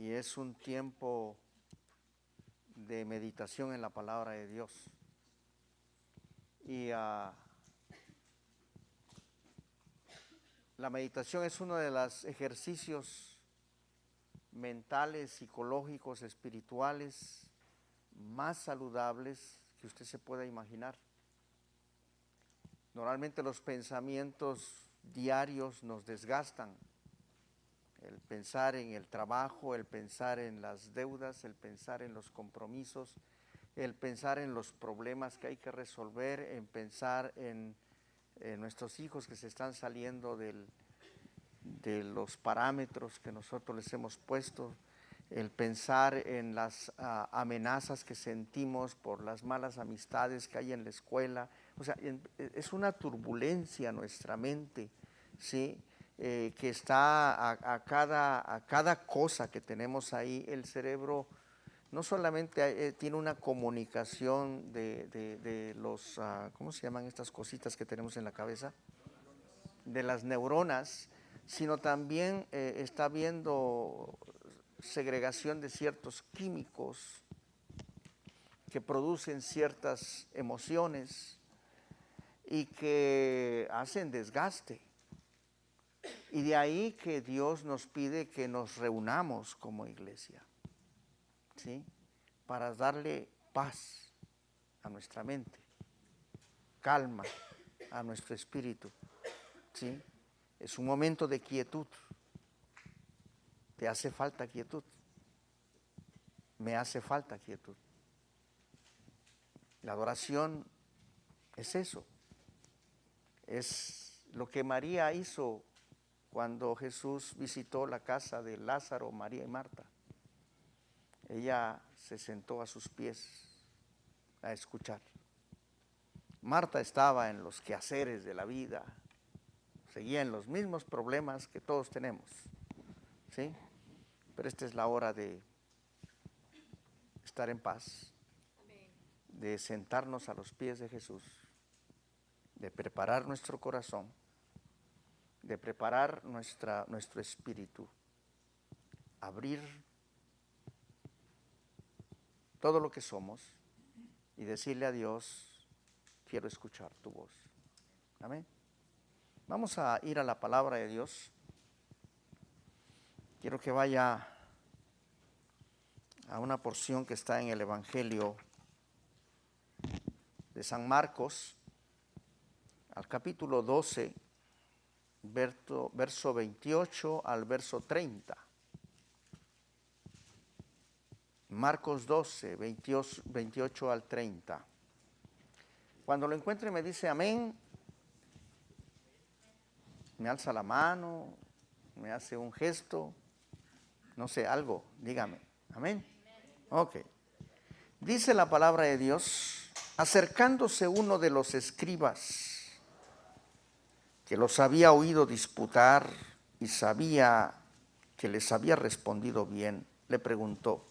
y es un tiempo de meditación en la palabra de Dios. Y la meditación es uno de los ejercicios mentales, psicológicos, espirituales más saludables que usted se pueda imaginar. Normalmente los pensamientos diarios nos desgastan. El pensar en el trabajo, el pensar en las deudas, el pensar en los compromisos, el pensar en los problemas que hay que resolver, en pensar en nuestros hijos que se están saliendo de los parámetros que nosotros les hemos puesto, el pensar en las amenazas que sentimos por las malas amistades que hay en la escuela. O sea, es una turbulencia en nuestra mente, ¿sí? Que está a cada cosa que tenemos ahí. El cerebro no solamente tiene una comunicación de los, ¿cómo se llaman estas cositas que tenemos en la cabeza? De las neuronas, sino también está habiendo segregación de ciertos químicos que producen ciertas emociones y que hacen desgaste. Y de ahí que Dios nos pide que nos reunamos como iglesia, ¿sí? Para darle paz a nuestra mente, calma a nuestro espíritu, ¿sí? Es un momento de quietud. Te hace falta quietud. Me hace falta quietud. La adoración es eso. Es lo que María hizo cuando Jesús visitó la casa de Lázaro, María y Marta. Ella se sentó a sus pies a escuchar. Marta estaba en los quehaceres de la vida, seguía en los mismos problemas que todos tenemos, ¿sí? Pero esta es la hora de estar en paz, de sentarnos a los pies de Jesús, de preparar nuestro corazón, de preparar nuestro espíritu, abrir todo lo que somos y decirle a Dios, quiero escuchar tu voz. Amén. Vamos a ir a la palabra de Dios. Quiero que vaya a una porción que está en el Evangelio de San Marcos, al capítulo 12, verso 28 al verso 30. Marcos 12, 28 al 30. Cuando lo encuentre me dice amén, me alza la mano, me hace un gesto, no sé, algo, dígame. Amén. Ok. Dice la palabra de Dios, acercándose uno de los escribas, que los había oído disputar y sabía que les había respondido bien, le preguntó,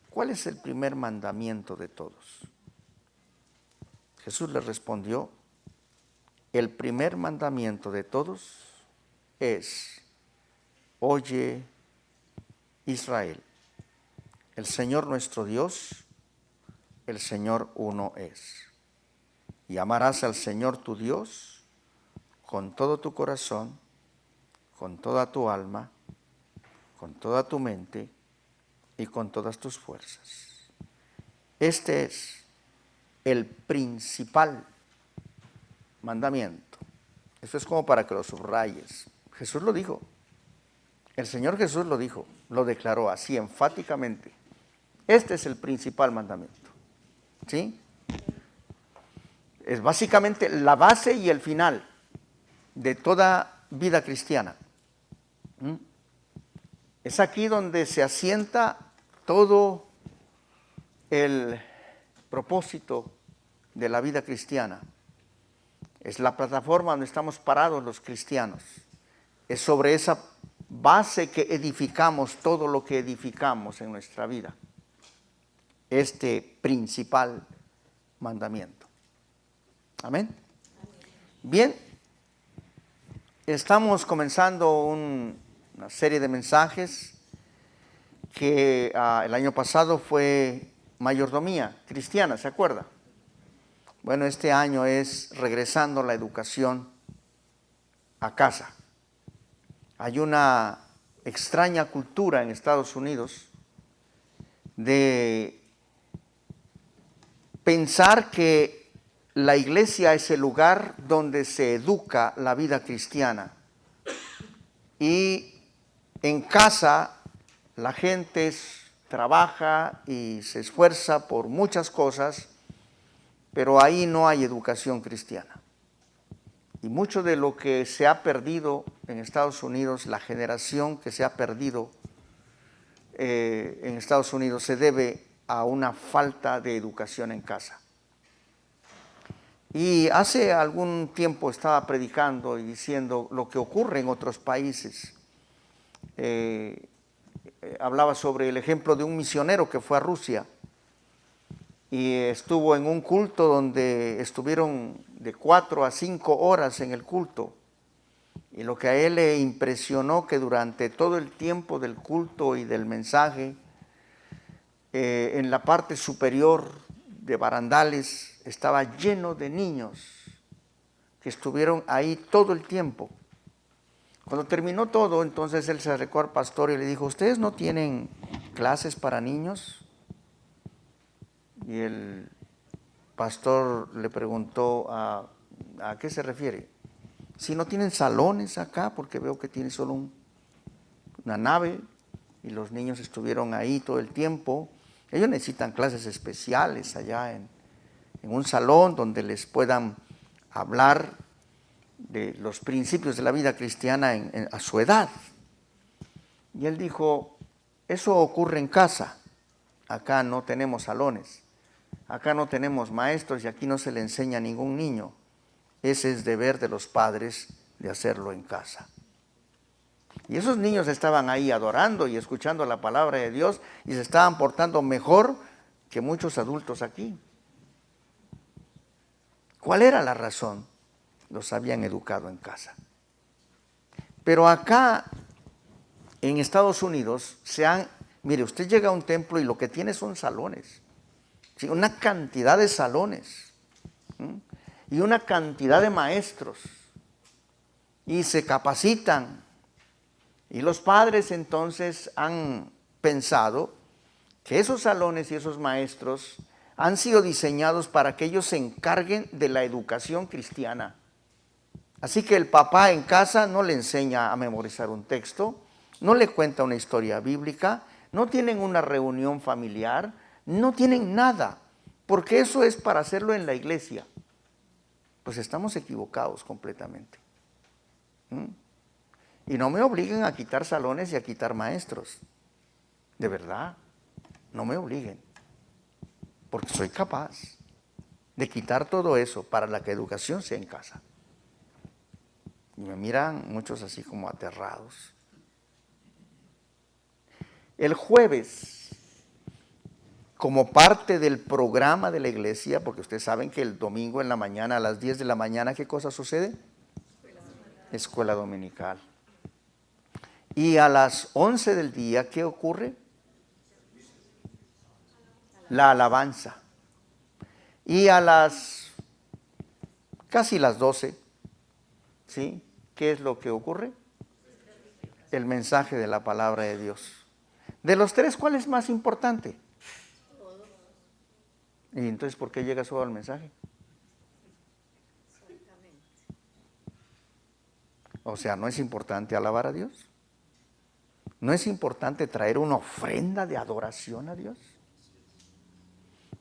¿cuál es el primer mandamiento de todos? Jesús le respondió, el primer mandamiento de todos es, oye Israel, el Señor nuestro Dios, el Señor uno es. Y amarás al Señor tu Dios con todo tu corazón, con toda tu alma, con toda tu mente y con todas tus fuerzas. Este es el principal mandamiento. Esto es como para que lo subrayes. Jesús lo dijo. El Señor Jesús lo dijo, lo declaró así enfáticamente. Este es el principal mandamiento. ¿Sí? Es básicamente la base y el final de toda vida cristiana. Es aquí donde se asienta todo el propósito de la vida cristiana. Es la plataforma donde estamos parados los cristianos. Es sobre esa base que edificamos todo lo que edificamos en nuestra vida. Este principal mandamiento. Amén. Bien, estamos comenzando una serie de mensajes que el año pasado fue mayordomía cristiana, ¿se acuerda? Bueno, este año es regresando la educación a casa. Hay una extraña cultura en Estados Unidos de pensar que la iglesia es el lugar donde se educa la vida cristiana. Y en casa la gente trabaja y se esfuerza por muchas cosas, pero ahí no hay educación cristiana. Y mucho de lo que se ha perdido en Estados Unidos, la generación que se ha perdido en Estados Unidos, se debe a una falta de educación en casa. Y hace algún tiempo estaba predicando y diciendo lo que ocurre en otros países. Hablaba sobre el ejemplo de un misionero que fue a Rusia y estuvo en un culto donde estuvieron de 4 a 5 horas en el culto. Y lo que a él le impresionó, que durante todo el tiempo del culto y del mensaje, en la parte superior de barandales estaba lleno de niños que estuvieron ahí todo el tiempo. Cuando terminó todo, entonces él se acercó al pastor y le dijo: ¿ustedes no tienen clases para niños? Y el pastor le preguntó: ¿a qué se refiere? Si no tienen salones acá, porque veo que tiene solo una nave y los niños estuvieron ahí todo el tiempo. Ellos necesitan clases especiales allá en un salón donde les puedan hablar de los principios de la vida cristiana a su edad. Y él dijo: eso ocurre en casa, acá no tenemos salones, acá no tenemos maestros y aquí no se le enseña a ningún niño. Ese es deber de los padres de hacerlo en casa. Y esos niños estaban ahí adorando y escuchando la palabra de Dios y se estaban portando mejor que muchos adultos aquí. ¿Cuál era la razón? Los habían educado en casa. Pero acá en Estados Unidos mire, usted llega a un templo y lo que tiene son salones, ¿sí? Una cantidad de salones, ¿sí? Y una cantidad de maestros, y se capacitan. Y los padres entonces han pensado que esos salones y esos maestros han sido diseñados para que ellos se encarguen de la educación cristiana. Así que el papá en casa no le enseña a memorizar un texto, no le cuenta una historia bíblica, no tienen una reunión familiar, no tienen nada, porque eso es para hacerlo en la iglesia. Pues estamos equivocados completamente. Y no me obliguen a quitar salones y a quitar maestros. De verdad, no me obliguen, porque soy capaz de quitar todo eso para la que educación sea en casa. Y me miran muchos así como aterrados. El jueves, como parte del programa de la iglesia, porque ustedes saben que el domingo en la mañana a las 10 de la mañana, ¿qué cosa sucede? Escuela dominical. Y a las 11 del día, ¿qué ocurre? La alabanza. Y a casi las 12, ¿sí? ¿Qué es lo que ocurre? El mensaje de la palabra de Dios. De los tres, ¿cuál es más importante? Y entonces, ¿por qué llega solo el mensaje? O sea, ¿no es importante alabar a Dios? ¿No es importante traer una ofrenda de adoración a Dios?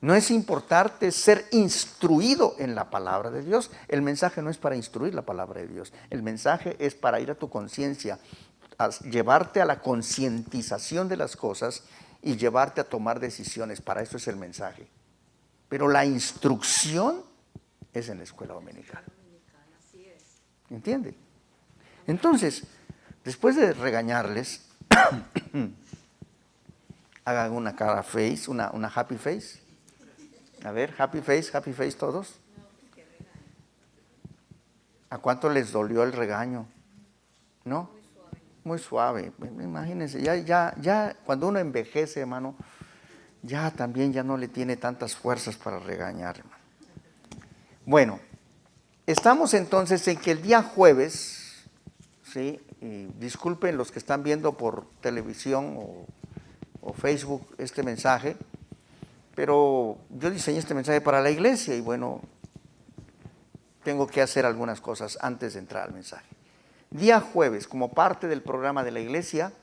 ¿No es importante ser instruido en la palabra de Dios? El mensaje no es para instruir la palabra de Dios. El mensaje es para ir a tu conciencia, a llevarte a la concientización de las cosas y llevarte a tomar decisiones. Para eso es el mensaje. Pero la instrucción es en la escuela dominical. ¿Entiende? Entonces, después de regañarles, hagan una cara face, una happy face. A ver, happy face todos. ¿A cuánto les dolió el regaño? ¿No? muy suave. Imagínense, ya cuando uno envejece, hermano, ya también ya no le tiene tantas fuerzas para regañar, hermano. Bueno, estamos entonces en que el día jueves, ¿sí? Y disculpen los que están viendo por televisión o Facebook este mensaje, pero yo diseñé este mensaje para la iglesia y bueno, tengo que hacer algunas cosas antes de entrar al mensaje. Día jueves, como parte del programa de la iglesia,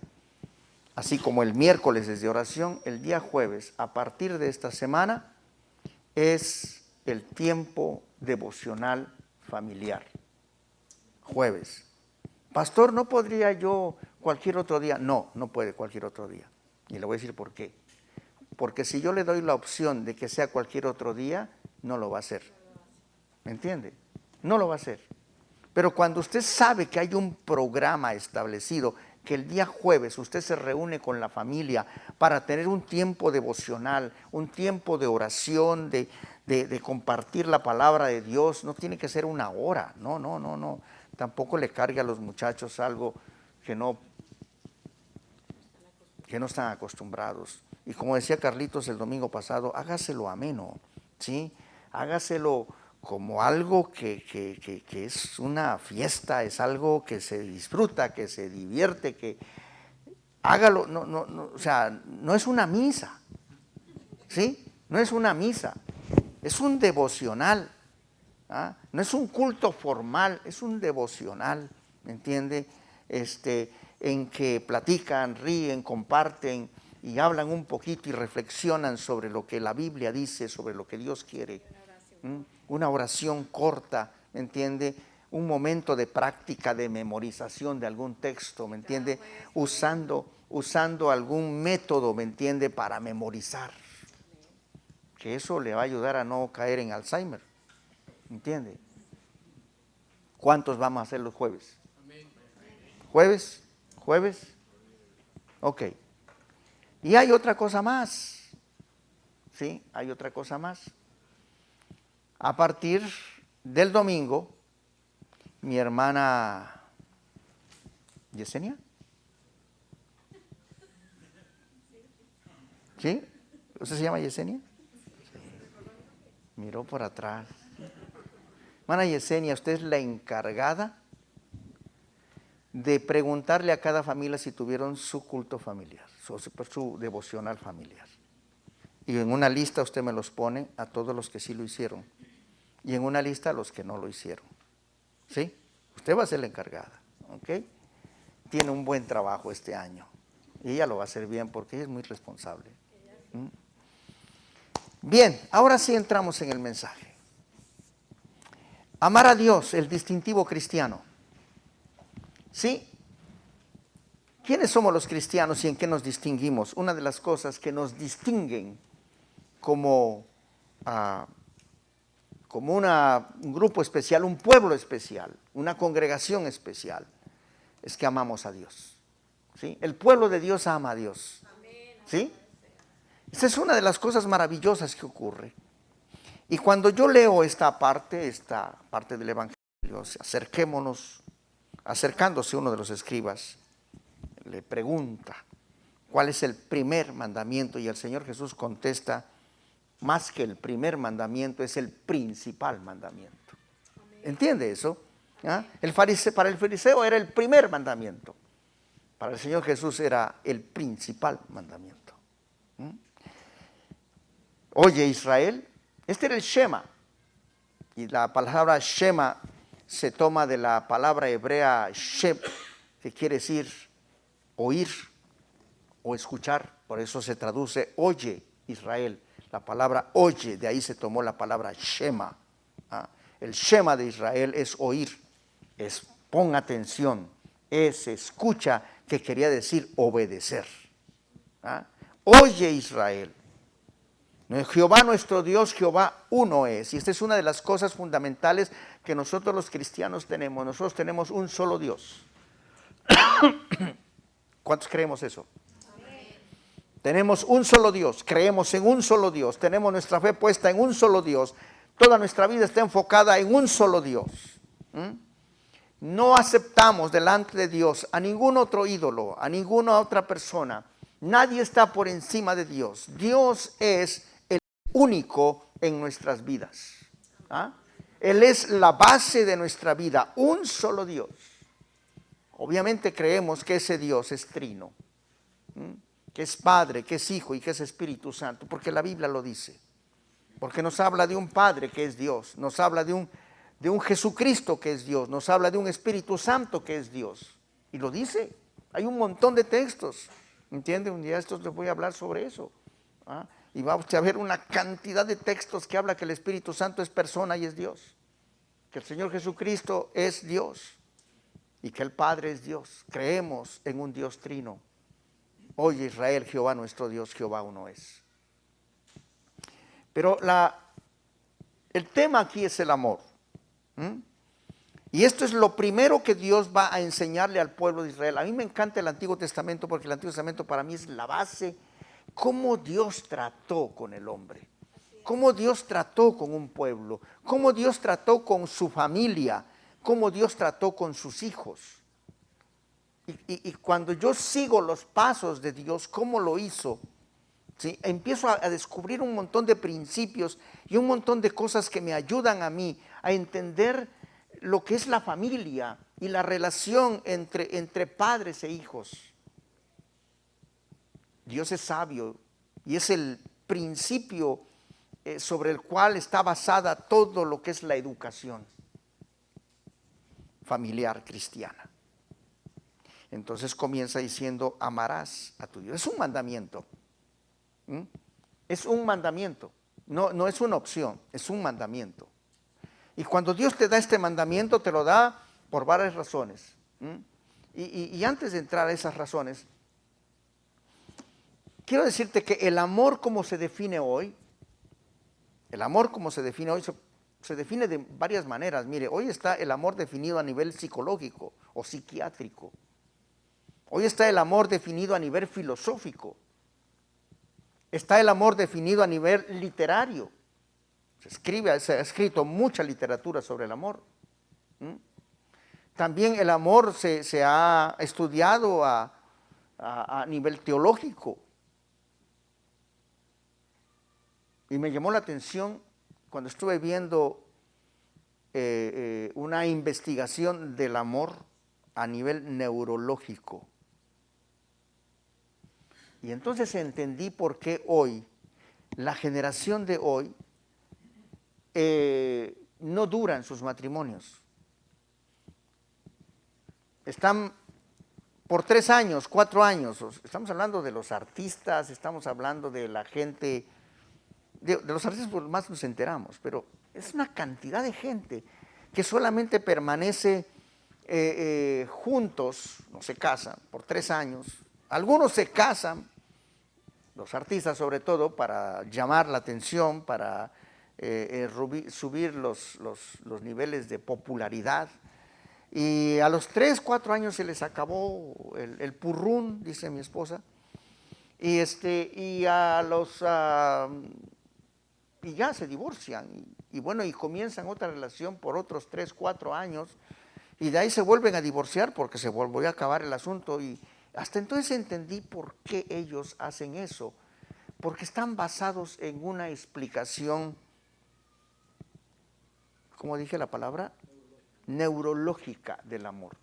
así como el miércoles desde oración, el día jueves, a partir de esta semana, es el tiempo devocional familiar. Jueves. Pastor, ¿no podría yo cualquier otro día? No, no puede cualquier otro día. Y le voy a decir por qué. Porque si yo le doy la opción de que sea cualquier otro día, no lo va a hacer. ¿Me entiende? No lo va a hacer. Pero cuando usted sabe que hay un programa establecido, que el día jueves usted se reúne con la familia para tener un tiempo devocional, un tiempo de oración, de compartir la palabra de Dios, no tiene que ser una hora, no. Tampoco le cargue a los muchachos algo que no están acostumbrados. Y como decía Carlitos el domingo pasado, hágaselo ameno, ¿sí? Hágaselo como algo que es una fiesta, es algo que se disfruta, que se divierte, que hágalo, o sea, no es una misa, ¿sí? No es una misa, es un devocional, ¿ah? No es un culto formal, es un devocional, ¿me entiende? En que platican, ríen, comparten y hablan un poquito y reflexionan sobre lo que la Biblia dice, sobre lo que Dios quiere. Una oración corta, ¿me entiende? Un momento de práctica, de memorización de algún texto, ¿me entiende? Usando algún método, ¿me entiende? Para memorizar. Que eso le va a ayudar a no caer en Alzheimer, ¿me entiende? ¿Cuántos vamos a hacer los jueves? ¿Jueves? ¿Jueves? Ok. Y hay otra cosa más, ¿sí? Hay otra cosa más. A partir del domingo, mi hermana Yesenia, ¿sí? ¿Usted se llama Yesenia? Miró por atrás. Hermana Yesenia, usted es la encargada de preguntarle a cada familia si tuvieron su culto familiar, su devocional familiar. Y en una lista usted me los pone a todos los que sí lo hicieron. Y en una lista a los que no lo hicieron. ¿Sí? Usted va a ser la encargada. ¿Ok? Tiene un buen trabajo este año. Y ella lo va a hacer bien porque ella es muy responsable. Bien, ahora sí entramos en el mensaje. Amar a Dios, el distintivo cristiano. ¿Sí? ¿Quiénes somos los cristianos y en qué nos distinguimos? Una de las cosas que nos distinguen como un grupo especial, un pueblo especial, una congregación especial, es que amamos a Dios. ¿Sí? El pueblo de Dios ama a Dios. ¿Sí? Esa es una de las cosas maravillosas que ocurre. Y cuando yo leo esta parte del Evangelio, acercándose uno de los escribas, le pregunta, ¿cuál es el primer mandamiento? Y el Señor Jesús contesta, más que el primer mandamiento, es el principal mandamiento. ¿Entiende eso? ¿Ah? Para el fariseo era el primer mandamiento. Para el Señor Jesús era el principal mandamiento. Oye, Israel, este era el Shema. Y la palabra Shema se toma de la palabra hebrea Shem, que quiere decir oír o escuchar. Por eso se traduce oye, Israel. La palabra oye, de ahí se tomó la palabra Shema. El Shema de Israel es oír, es pon atención, es escucha, que quería decir obedecer. Oye, Israel. Jehová nuestro Dios, Jehová uno es. Y esta es una de las cosas fundamentales que nosotros los cristianos tenemos. Nosotros tenemos un solo Dios. ¿Cuántos creemos eso? Tenemos un solo Dios, creemos en un solo Dios, tenemos nuestra fe puesta en un solo Dios, toda nuestra vida está enfocada en un solo Dios. no aceptamos delante de Dios a ningún otro ídolo, a ninguna otra persona. Nadie está por encima de Dios. Dios es el único en nuestras vidas. ¿Ah? Él es la base de nuestra vida, un solo Dios. Obviamente creemos que ese Dios es trino, que es Padre, que es Hijo y que es Espíritu Santo, porque la Biblia lo dice. Porque nos habla de un Padre que es Dios, nos habla de un Jesucristo que es Dios, nos habla de un Espíritu Santo que es Dios. Y lo dice, hay un montón de textos, ¿entiende? Un día estos les voy a hablar sobre eso. ¿Ah? Y vamos a ver una cantidad de textos que habla que el Espíritu Santo es persona y es Dios. Que el Señor Jesucristo es Dios y que el Padre es Dios. Creemos en un Dios trino. Oye Israel, Jehová nuestro Dios, Jehová uno es. Pero el tema aquí es el amor. Y esto es lo primero que Dios va a enseñarle al pueblo de Israel. A mí me encanta el Antiguo Testamento porque el Antiguo Testamento para mí es la base. Cómo Dios trató con el hombre. Cómo Dios trató con un pueblo. Cómo Dios trató con su familia. Cómo Dios trató con sus hijos. Y cuando yo sigo los pasos de Dios, cómo lo hizo, ¿sí? Empiezo a descubrir un montón de principios y un montón de cosas que me ayudan a mí a entender lo que es la familia y la relación entre padres e hijos. Dios es sabio y es el principio sobre el cual está basada todo lo que es la educación familiar cristiana. Entonces comienza diciendo, amarás a tu Dios. Es un mandamiento. Es un mandamiento. No es una opción, es un mandamiento. Y cuando Dios te da este mandamiento, te lo da por varias razones. Y antes de entrar a esas razones, quiero decirte que el amor como se define hoy, se define de varias maneras. Mire, hoy está el amor definido a nivel psicológico o psiquiátrico. Hoy está el amor definido a nivel filosófico. Está el amor definido a nivel literario. Se ha escrito mucha literatura sobre el amor. También el amor se ha estudiado a nivel teológico. Y me llamó la atención cuando estuve viendo una investigación del amor a nivel neurológico. Y entonces entendí por qué hoy, la generación de hoy, no duran sus matrimonios. Están por 3 años, 4 años. Estamos hablando de los artistas, estamos hablando de la gente, de los artistas por lo más nos enteramos, pero es una cantidad de gente que solamente permanece juntos, no se casan por 3 años. Algunos se casan, los artistas sobre todo, para llamar la atención, para subir los niveles de popularidad. Y a los 3, 4 años se les acabó el purrún, dice mi esposa. Y ya se divorcian. Y bueno, y comienzan otra relación por otros 3, 4 años. Y de ahí se vuelven a divorciar porque se volvió a acabar el asunto. Y hasta entonces entendí por qué ellos hacen eso. Porque están basados en una explicación, ¿cómo dije la palabra? Neurológica del amor.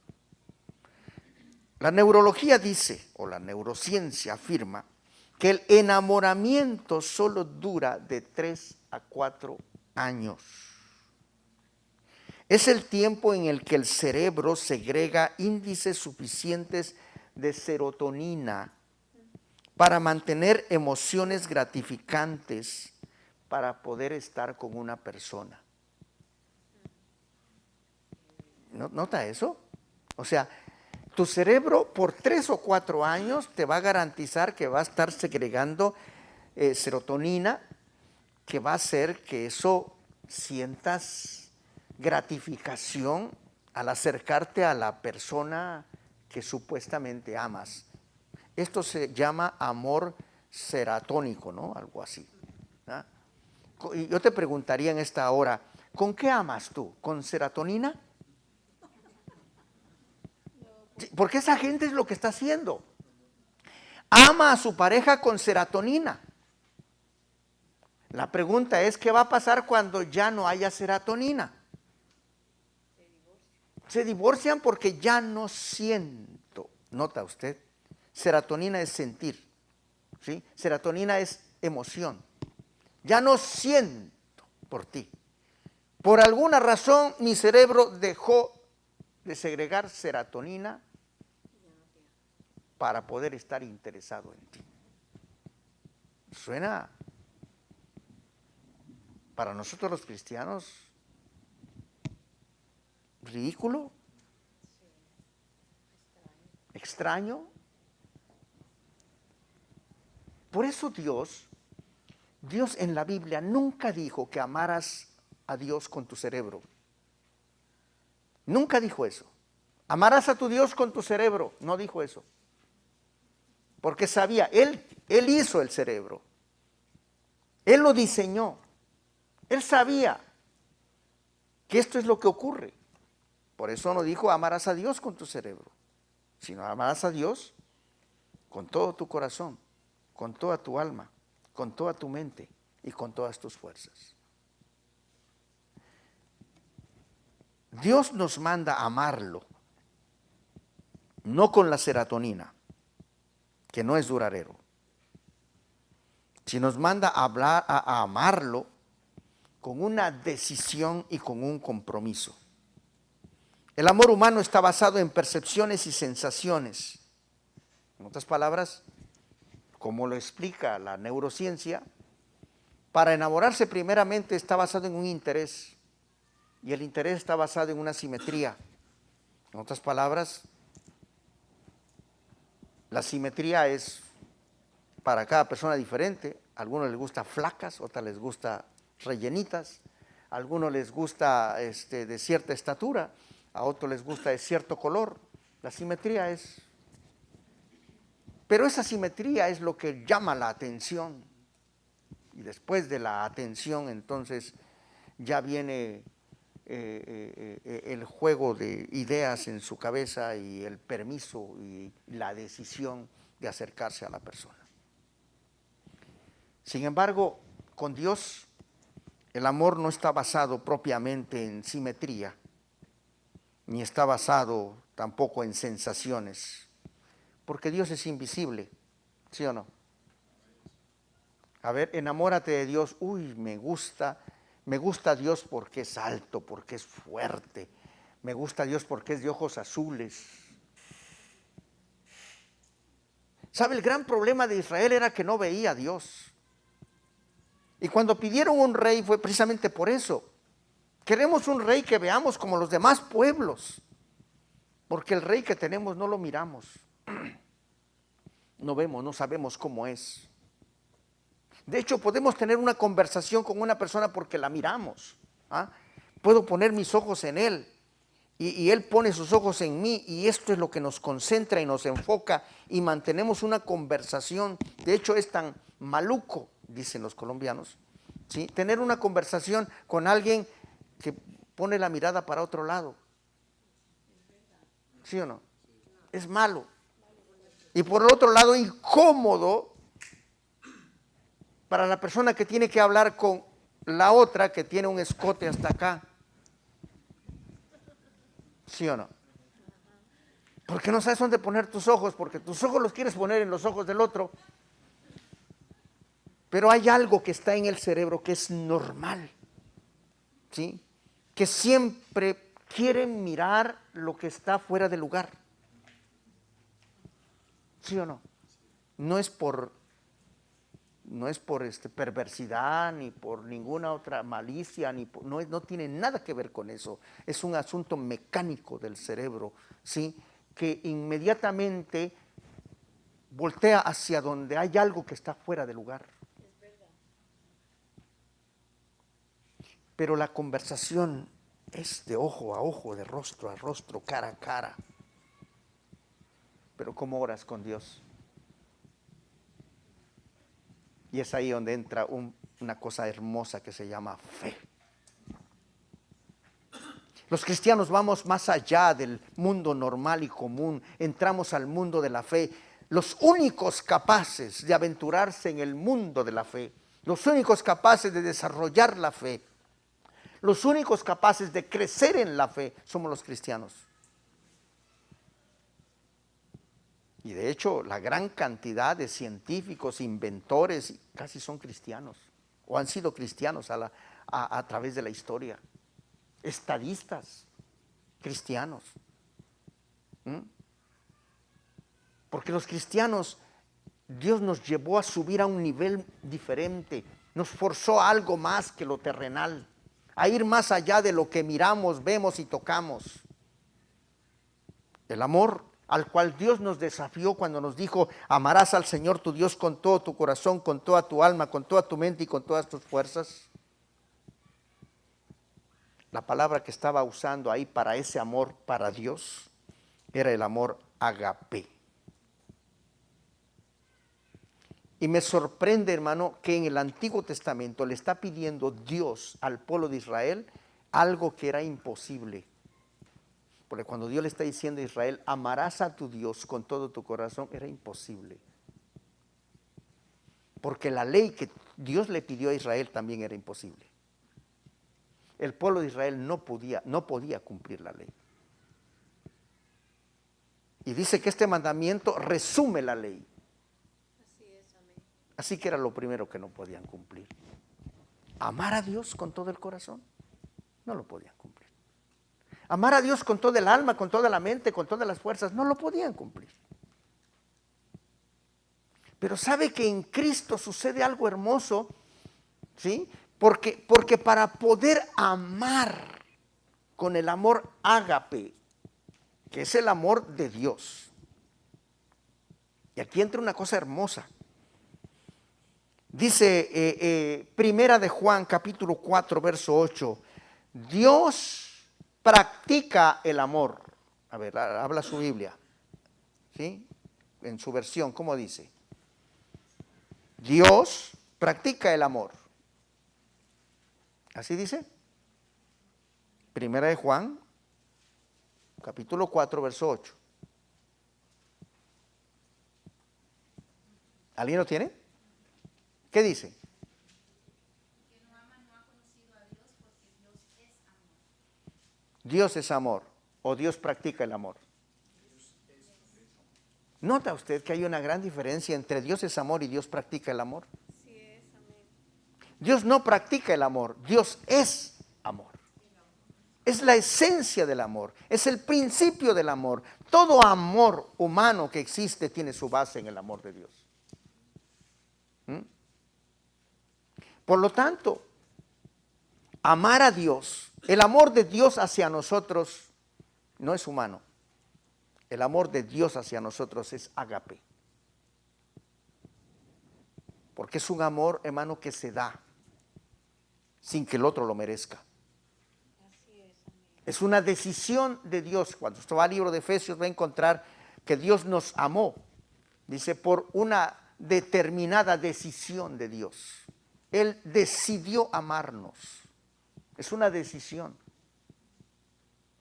La neurología dice, o la neurociencia afirma, que el enamoramiento solo dura de 3 a 4 años. Es el tiempo en el que el cerebro segrega índices suficientes de serotonina para mantener emociones gratificantes para poder estar con una persona. ¿Nota eso? O sea, tu cerebro por 3 o 4 años te va a garantizar que va a estar segregando serotonina, que va a hacer que eso sientas gratificación al acercarte a la persona que supuestamente amas. Esto se llama amor serotónico, ¿no? Algo así. ¿Ah? Y yo te preguntaría en esta hora, ¿con qué amas tú? ¿Con serotonina? Porque esa gente es lo que está haciendo. Ama a su pareja con serotonina. La pregunta es, ¿qué va a pasar cuando ya no haya serotonina? Se divorcian porque ya no siento. Nota usted, serotonina es sentir, ¿sí? Serotonina es emoción. Ya no siento por ti. Por alguna razón mi cerebro dejó de segregar serotonina para poder estar interesado en ti. Suena para nosotros los cristianos ridículo, extraño. Por eso Dios en la Biblia nunca dijo que amaras a Dios con tu cerebro. Nunca dijo eso. Amarás a tu Dios con tu cerebro. No dijo eso. Porque sabía, Él hizo el cerebro. Él lo diseñó. Él sabía que esto es lo que ocurre. Por eso no dijo amarás a Dios con tu cerebro, sino amarás a Dios con todo tu corazón, con toda tu alma, con toda tu mente y con todas tus fuerzas. Dios nos manda a amarlo, no con la serotonina, que no es duradero, sino nos manda a amarlo con una decisión y con un compromiso. El amor humano está basado en percepciones y sensaciones. En otras palabras, como lo explica la neurociencia, para enamorarse primeramente está basado en un interés, y el interés está basado en una simetría. En otras palabras, la simetría es para cada persona diferente. A algunos les gusta flacas, a otras les gusta rellenitas, a algunos les gusta de cierta estatura, a otros les gusta de cierto color. La simetría es... Pero esa simetría es lo que llama la atención. Y después de la atención, entonces, ya viene el juego de ideas en su cabeza y el permiso y la decisión de acercarse a la persona. Sin embargo, con Dios, el amor no está basado propiamente en simetría, ni está basado tampoco en sensaciones, porque Dios es invisible, ¿sí o no? A ver, enamórate de Dios. Uy, me gusta Dios porque es alto, porque es fuerte. Me gusta Dios porque es de ojos azules. ¿Sabe? El gran problema de Israel era que no veía a Dios. Y cuando pidieron un rey fue precisamente por eso. Queremos un rey que veamos como los demás pueblos, porque el rey que tenemos no lo miramos. No vemos, no sabemos cómo es. De hecho, podemos tener una conversación con una persona porque la miramos. ¿Ah? Puedo poner mis ojos en él y él pone sus ojos en mí, y esto es lo que nos concentra y nos enfoca y mantenemos una conversación. De hecho, es tan maluco, dicen los colombianos, ¿sí? Tener una conversación con alguien que pone la mirada para otro lado. ¿Sí o no? Es malo. Y por el otro lado, incómodo para la persona que tiene que hablar con la otra que tiene un escote hasta acá. ¿Sí o no? Porque no sabes dónde poner tus ojos, porque tus ojos los quieres poner en los ojos del otro. Pero hay algo que está en el cerebro que es normal, ¿sí? Que siempre quieren mirar lo que está fuera de lugar. ¿Sí o no? No es por perversidad, ni por ninguna otra malicia, no tiene nada que ver con eso. Es un asunto mecánico del cerebro, ¿sí? Que inmediatamente voltea hacia donde hay algo que está fuera de lugar. Pero la conversación es de ojo a ojo, de rostro a rostro, cara a cara. Pero ¿cómo oras con Dios? Y es ahí donde entra una cosa hermosa que se llama fe. Los cristianos vamos más allá del mundo normal y común, entramos al mundo de la fe. Los únicos capaces de aventurarse en el mundo de la fe, los únicos capaces de desarrollar la fe, los únicos capaces de crecer en la fe somos los cristianos. Y de hecho, la gran cantidad de científicos, inventores, casi son cristianos, o han sido cristianos a través de la historia. Estadistas cristianos. Porque los cristianos, Dios nos llevó a subir a un nivel diferente, nos forzó a algo más que lo terrenal, a ir más allá de lo que miramos, vemos y tocamos. El amor al cual Dios nos desafió cuando nos dijo: amarás al Señor tu Dios con todo tu corazón, con toda tu alma, con toda tu mente y con todas tus fuerzas. La palabra que estaba usando ahí para ese amor para Dios era el amor agape. Y me sorprende, hermano, que en el Antiguo Testamento le está pidiendo Dios al pueblo de Israel algo que era imposible. Porque cuando Dios le está diciendo a Israel: amarás a tu Dios con todo tu corazón, era imposible. Porque la ley que Dios le pidió a Israel también era imposible. El pueblo de Israel no podía cumplir la ley. Y dice que este mandamiento resume la ley. Así que era lo primero que no podían cumplir. Amar a Dios con todo el corazón, no lo podían cumplir. Amar a Dios con todo el alma, con toda la mente, con todas las fuerzas, no lo podían cumplir. Pero sabe que en Cristo sucede algo hermoso, ¿sí? Porque para poder amar con el amor ágape, que es el amor de Dios, y aquí entra una cosa hermosa. Dice Primera de Juan capítulo 4 verso 8, Dios practica el amor. A ver, habla su Biblia, ¿sí? En su versión, ¿cómo dice? Dios practica el amor. ¿Así dice? Primera de Juan capítulo 4 verso 8. ¿Alguien lo tiene? ¿Qué dice? Dios es amor, o Dios practica el amor. ¿Nota usted que hay una gran diferencia entre Dios es amor y Dios practica el amor? Dios no practica el amor, Dios es amor. Es la esencia del amor, es el principio del amor. Todo amor humano que existe tiene su base en el amor de Dios. Por lo tanto, amar a Dios, el amor de Dios hacia nosotros no es humano. El amor de Dios hacia nosotros es ágape. Porque es un amor, hermano, que se da sin que el otro lo merezca. Es una decisión de Dios. Cuando usted va al libro de Efesios va a encontrar que Dios nos amó. Dice, por una determinada decisión de Dios. Él decidió amarnos. Es una decisión.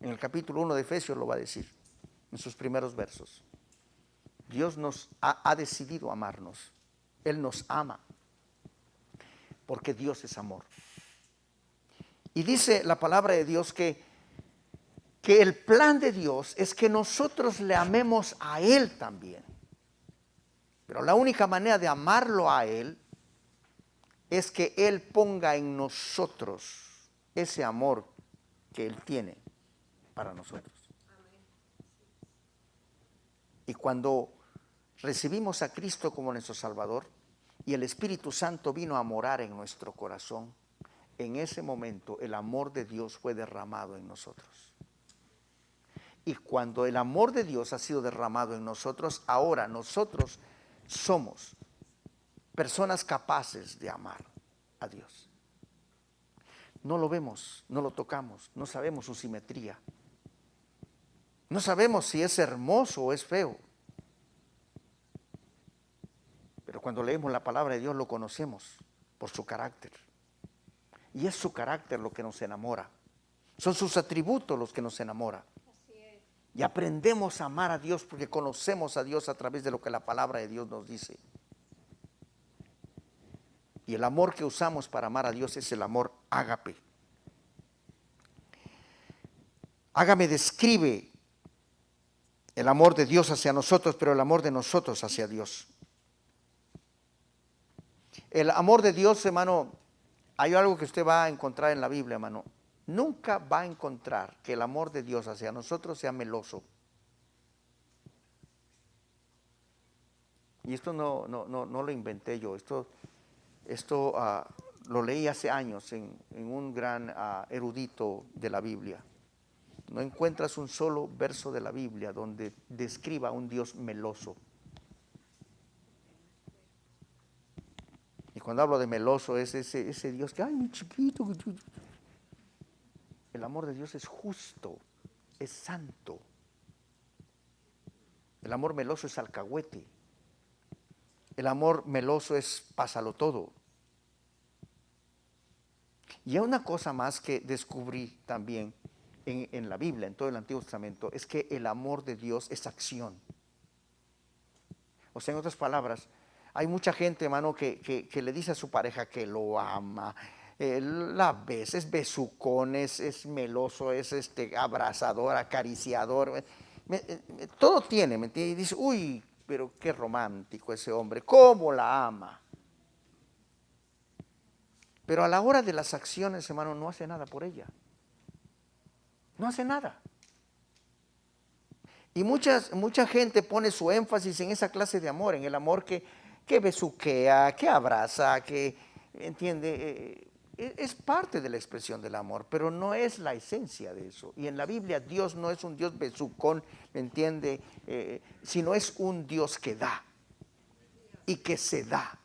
En el capítulo 1 de Efesios lo va a decir, en sus primeros versos. Dios nos ha decidido amarnos. Él nos ama. Porque Dios es amor. Y dice la palabra de Dios que el plan de Dios es que nosotros le amemos a Él también. Pero la única manera de amarlo a Él es que Él ponga en nosotros ese amor que Él tiene para nosotros. Y cuando recibimos a Cristo como nuestro Salvador y el Espíritu Santo vino a morar en nuestro corazón, en ese momento el amor de Dios fue derramado en nosotros. Y cuando el amor de Dios ha sido derramado en nosotros, ahora nosotros somos personas capaces de amar a Dios. No lo vemos, no lo tocamos, no sabemos su simetría. No sabemos si es hermoso o es feo. Pero cuando leemos la palabra de Dios lo conocemos por su carácter. Y es su carácter lo que nos enamora. Son sus atributos los que nos enamoran. Y aprendemos a amar a Dios porque conocemos a Dios a través de lo que la palabra de Dios nos dice. Y el amor que usamos para amar a Dios es el amor ágape. Ágape describe el amor de Dios hacia nosotros, pero el amor de nosotros hacia Dios. El amor de Dios, hermano, hay algo que usted va a encontrar en la Biblia, hermano. Nunca va a encontrar que el amor de Dios hacia nosotros sea meloso. Y esto no lo inventé yo. Esto lo leí hace años en un gran erudito de la Biblia. No encuentras un solo verso de la Biblia donde describa a un Dios meloso. Y cuando hablo de meloso es ese Dios que, ay, mi chiquito. El amor de Dios es justo, es santo. El amor meloso es alcahuete. El amor meloso es pásalo todo. Y hay una cosa más que descubrí también en la Biblia, en todo el Antiguo Testamento, es que el amor de Dios es acción. O sea, en otras palabras, hay mucha gente, hermano, que le dice a su pareja que lo ama, la ves, es besucón, es meloso, es abrazador, acariciador, todo tiene, ¿me entiendes? Y dice, uy, pero qué romántico ese hombre, cómo la ama. Pero a la hora de las acciones, hermano, no hace nada por ella. No hace nada. Y mucha gente pone su énfasis en esa clase de amor, en el amor que besuquea, que abraza, que, entiende, es parte de la expresión del amor, pero no es la esencia de eso. Y en la Biblia Dios no es un Dios besucón, ¿me entiende? Sino es un Dios que da y que se da.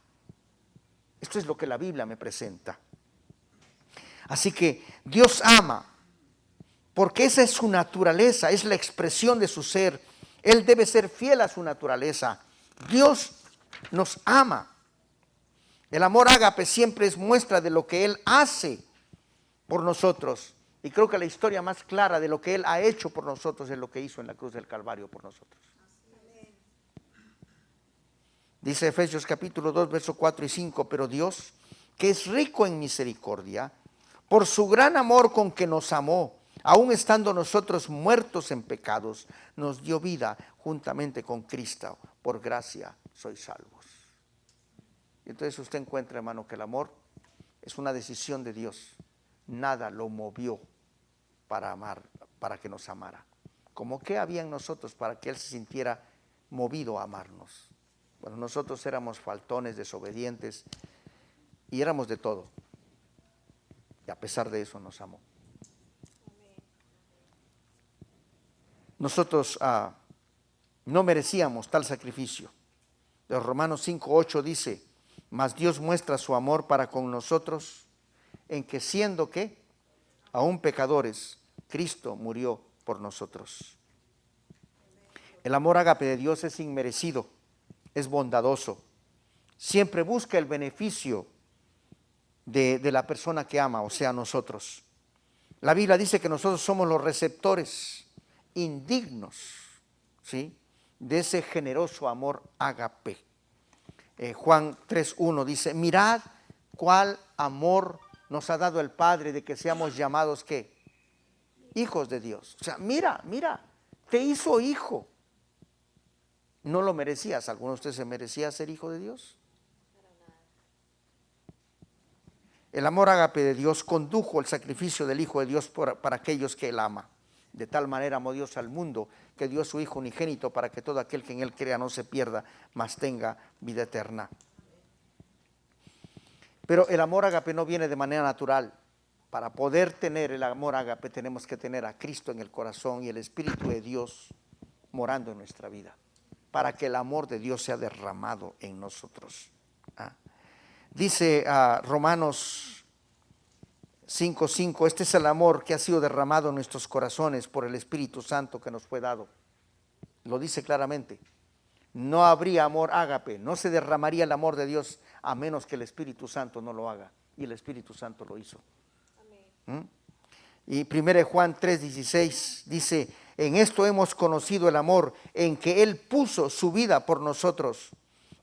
Esto es lo que la Biblia me presenta. Así que Dios ama, porque esa es su naturaleza, es la expresión de su ser. Él debe ser fiel a su naturaleza. Dios nos ama. El amor ágape siempre es muestra de lo que Él hace por nosotros. Y creo que la historia más clara de lo que Él ha hecho por nosotros es lo que hizo en la cruz del Calvario por nosotros. Dice Efesios capítulo 2, versos 4 y 5, pero Dios, que es rico en misericordia, por su gran amor con que nos amó, aun estando nosotros muertos en pecados, nos dio vida juntamente con Cristo. Por gracia sois salvos. Y entonces usted encuentra, hermano, que el amor es una decisión de Dios. Nada lo movió para amar, para que nos amara. Como que había en nosotros para que Él se sintiera movido a amarnos. Bueno, nosotros éramos faltones, desobedientes y éramos de todo. Y a pesar de eso nos amó. Nosotros no merecíamos tal sacrificio. Pero Romanos 5:8 dice, mas Dios muestra su amor para con nosotros en que siendo que aún pecadores, Cristo murió por nosotros. El amor ágape de Dios es inmerecido, es bondadoso. Siempre busca el beneficio de la persona que ama, o sea, nosotros. La Biblia dice que nosotros somos los receptores indignos, ¿sí?, de ese generoso amor ágape. Juan 3:1 dice, mirad cuál amor nos ha dado el Padre de que seamos llamados, ¿qué? Hijos de Dios. O sea, mira, te hizo hijo. No lo merecías. ¿Alguno de ustedes se merecía ser hijo de Dios? El amor ágape de Dios condujo el sacrificio del Hijo de Dios para aquellos que Él ama. De tal manera amó Dios al mundo que dio a su Hijo unigénito para que todo aquel que en Él crea no se pierda, mas tenga vida eterna. Pero el amor ágape no viene de manera natural. Para poder tener el amor ágape tenemos que tener a Cristo en el corazón y el Espíritu de Dios morando en nuestra vida, para que el amor de Dios sea derramado en nosotros. Dice Romanos 5:5, este es el amor que ha sido derramado en nuestros corazones por el Espíritu Santo que nos fue dado. Lo dice claramente. No habría amor ágape, no se derramaría el amor de Dios a menos que el Espíritu Santo no lo haga. Y el Espíritu Santo lo hizo. Amén. Y 1 Juan 3:16 dice, en esto hemos conocido el amor, en que Él puso su vida por nosotros.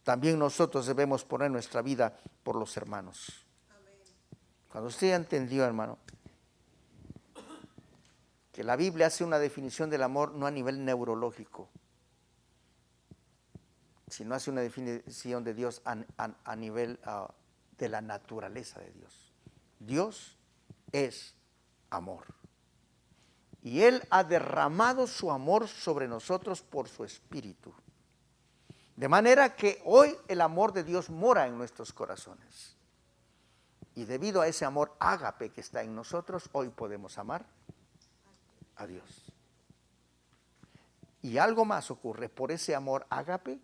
También nosotros debemos poner nuestra vida por los hermanos. Cuando usted ya entendió, hermano, que la Biblia hace una definición del amor no a nivel neurológico, sino hace una definición de Dios a nivel de la naturaleza de Dios. Dios es amor. Y Él ha derramado su amor sobre nosotros por su Espíritu. De manera que hoy el amor de Dios mora en nuestros corazones. Y debido a ese amor ágape que está en nosotros, hoy podemos amar a Dios. Y algo más ocurre, por ese amor ágape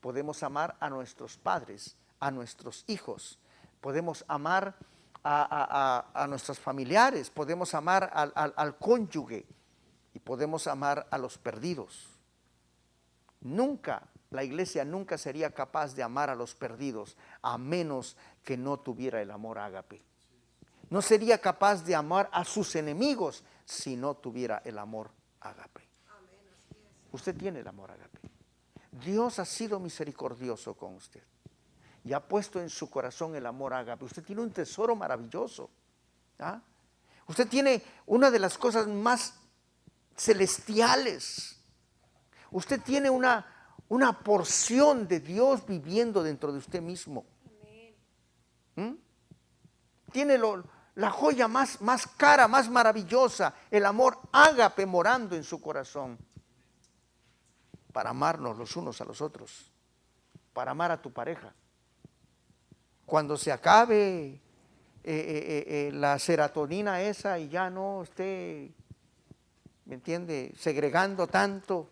podemos amar a nuestros padres, a nuestros hijos, podemos amar a nuestros familiares, podemos amar al cónyuge y podemos amar a los perdidos. Nunca, la iglesia nunca sería capaz de amar a los perdidos a menos que no tuviera el amor ágape. No sería capaz de amar a sus enemigos si no tuviera el amor ágape. Usted tiene el amor ágape. Dios ha sido misericordioso con usted y ha puesto en su corazón el amor ágape. Usted tiene un tesoro maravilloso. ¿Ah? Usted tiene una de las cosas más celestiales. Usted tiene una porción de Dios viviendo dentro de usted mismo. ¿Mm? Tiene la joya más cara, más maravillosa, el amor ágape morando en su corazón. Para amarnos los unos a los otros, para amar a tu pareja. Cuando se acabe la serotonina esa y ya no esté, ¿me entiende?, segregando tanto.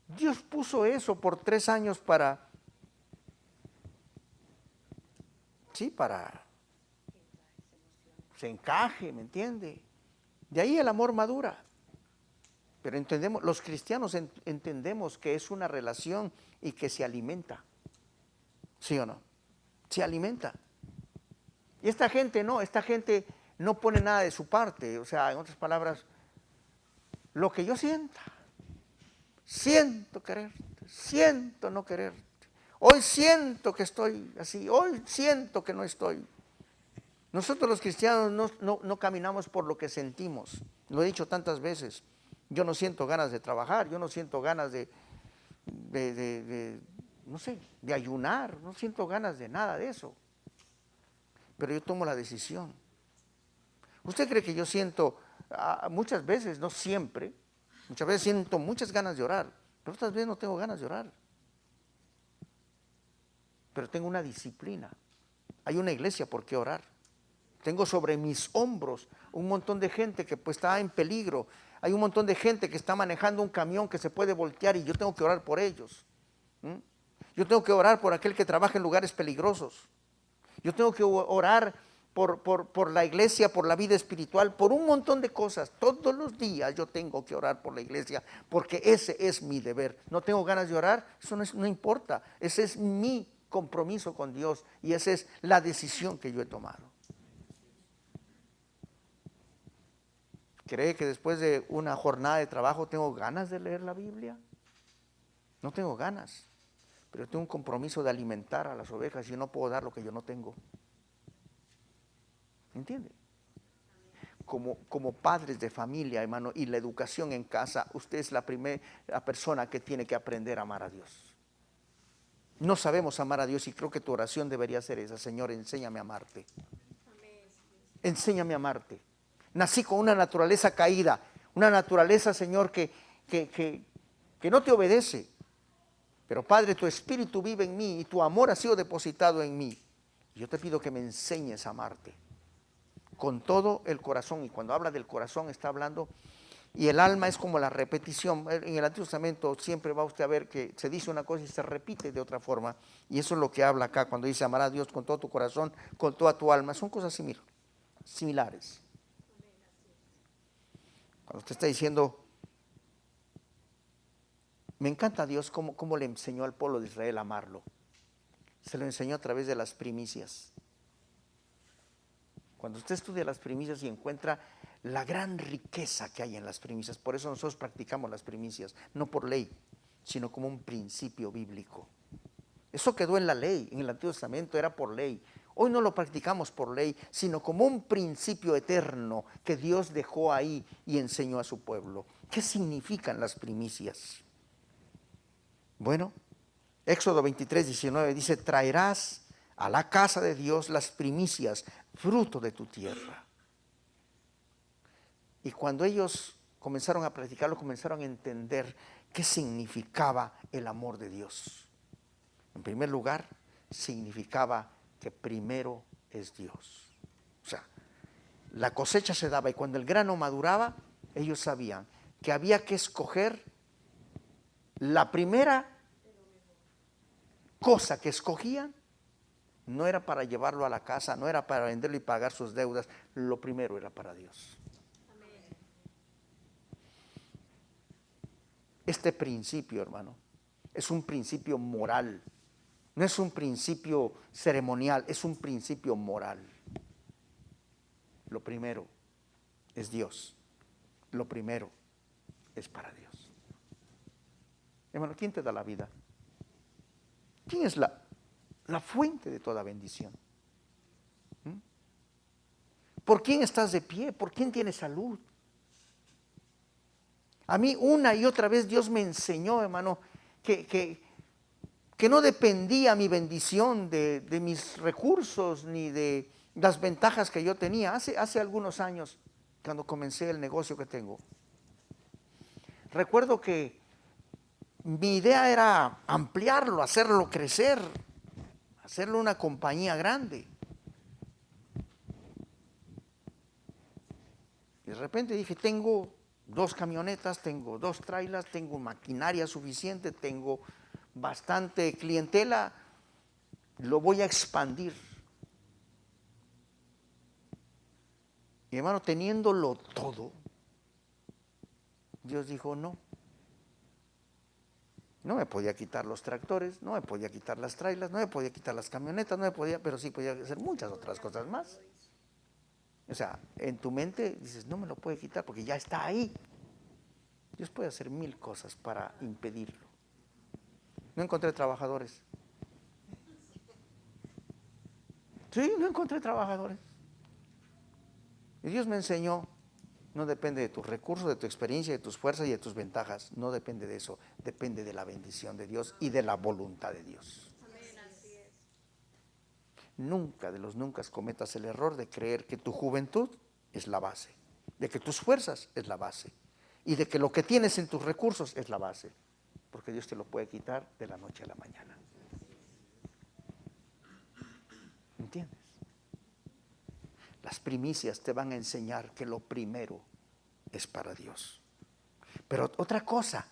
Dios puso eso por 3 años para se encaje, ¿me entiende? De ahí el amor madura. Pero entendemos, los cristianos entendemos que es una relación y que se alimenta. ¿Sí o no? Se alimenta. Y esta gente no pone nada de su parte. O sea, en otras palabras, lo que yo siento quererte, siento no quererte. Hoy siento que estoy así, hoy siento que no estoy. Nosotros los cristianos no caminamos por lo que sentimos. Lo he dicho tantas veces. Yo no siento ganas de trabajar, yo no siento ganas de no sé, de ayunar, no siento ganas de nada de eso. Pero yo tomo la decisión. ¿Usted cree que yo siento, muchas veces, no siempre, muchas veces siento muchas ganas de orar, pero otras veces no tengo ganas de orar? Pero tengo una disciplina. Hay una iglesia por qué orar. Tengo sobre mis hombros un montón de gente que pues está en peligro. Hay un montón de gente que está manejando un camión que se puede voltear y yo tengo que orar por ellos. Yo tengo que orar por aquel que trabaja en lugares peligrosos. Yo tengo que orar por la iglesia, por la vida espiritual, por un montón de cosas. Todos los días yo tengo que orar por la iglesia porque ese es mi deber. No tengo ganas de orar, eso no importa. Ese es mi compromiso con Dios y esa es la decisión que yo he tomado. ¿Cree que después de una jornada de trabajo tengo ganas de leer la Biblia? No tengo ganas, pero tengo un compromiso de alimentar a las ovejas y yo no puedo dar lo que yo no tengo. ¿Entiende? Como padres de familia, hermano, y la educación en casa, usted es la primera persona que tiene que aprender a amar a Dios. No sabemos amar a Dios y creo que tu oración debería ser esa: Señor, enséñame a amarte. Enséñame a amarte. Nací con una naturaleza caída, una naturaleza, Señor, que no te obedece. Pero Padre, tu Espíritu vive en mí y tu amor ha sido depositado en mí. Yo te pido que me enseñes a amarte con todo el corazón. Y cuando habla del corazón está hablando, y el alma es como la repetición. En el Antiguo Testamento siempre va usted a ver que se dice una cosa y se repite de otra forma. Y eso es lo que habla acá cuando dice amar a Dios con todo tu corazón, con toda tu alma. Son cosas similares. Cuando usted está diciendo, me encanta a Dios cómo le enseñó al pueblo de Israel a amarlo. Se lo enseñó a través de las primicias. Cuando usted estudia las primicias y encuentra la gran riqueza que hay en las primicias. Por eso nosotros practicamos las primicias, no por ley, sino como un principio bíblico. Eso quedó en la ley, en el Antiguo Testamento era por ley. Hoy no lo practicamos por ley, sino como un principio eterno que Dios dejó ahí y enseñó a su pueblo. ¿Qué significan las primicias? Bueno, Éxodo 23:19 dice: traerás a la casa de Dios las primicias, fruto de tu tierra. Y cuando ellos comenzaron a practicarlo, comenzaron a entender qué significaba el amor de Dios. En primer lugar, significaba que primero es Dios. O sea, la cosecha se daba y cuando el grano maduraba, ellos sabían que había que escoger la primera cosa que escogían. No era para llevarlo a la casa, no era para venderlo y pagar sus deudas. Lo primero era para Dios. Este principio, hermano, es un principio moral. No es un principio ceremonial, es un principio moral. Lo primero es Dios. Lo primero es para Dios. Hermano, ¿quién te da la vida? ¿Quién es la fuente de toda bendición? ¿Por quién estás de pie? ¿Por quién tienes salud? A mí una y otra vez Dios me enseñó, hermano, que no dependía mi bendición de mis recursos ni de las ventajas que yo tenía. Hace algunos años, cuando comencé el negocio que tengo, recuerdo que mi idea era ampliarlo, hacerlo crecer, hacerlo una compañía grande. Y de repente dije, tengo 2 camionetas, tengo 2 trailers, tengo maquinaria suficiente, tengo bastante clientela, lo voy a expandir. Y hermano, teniéndolo todo, Dios dijo, no me podía quitar los tractores, no me podía quitar las trailers, no me podía quitar las camionetas, no me podía, pero sí podía hacer muchas otras cosas más. O sea, en tu mente dices, no me lo puede quitar porque ya está ahí. Dios puede hacer 1000 cosas para impedirlo. No encontré trabajadores. Sí, no encontré trabajadores. Y Dios me enseñó, no depende de tus recursos, de tu experiencia, de tus fuerzas y de tus ventajas. No depende de eso, depende de la bendición de Dios y de la voluntad de Dios. Nunca de los nunca cometas el error de creer que tu juventud es la base, de que tus fuerzas es la base y de que lo que tienes en tus recursos es la base, porque Dios te lo puede quitar de la noche a la mañana. ¿Entiendes? Las primicias te van a enseñar que lo primero es para Dios. Pero otra cosa,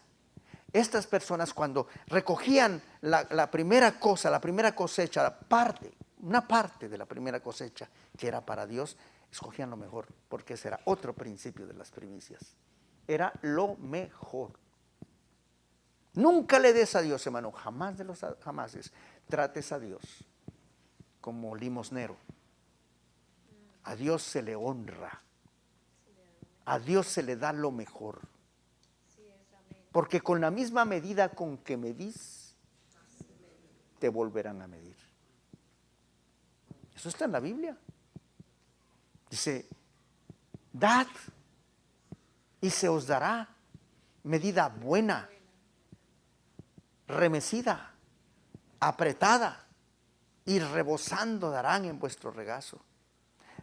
estas personas cuando recogían la primera cosa, la primera cosecha, una parte de la primera cosecha que era para Dios, escogían lo mejor, porque ese era otro principio de las primicias. Era lo mejor. Nunca le des a Dios, hermano, jamás de los jamases, trates a Dios como limosnero. A Dios se le honra. A Dios se le da lo mejor. Porque con la misma medida con que medís, te volverán a medir. Eso está en la Biblia. Dice, dad y se os dará medida buena, remecida, apretada y rebosando darán en vuestro regazo.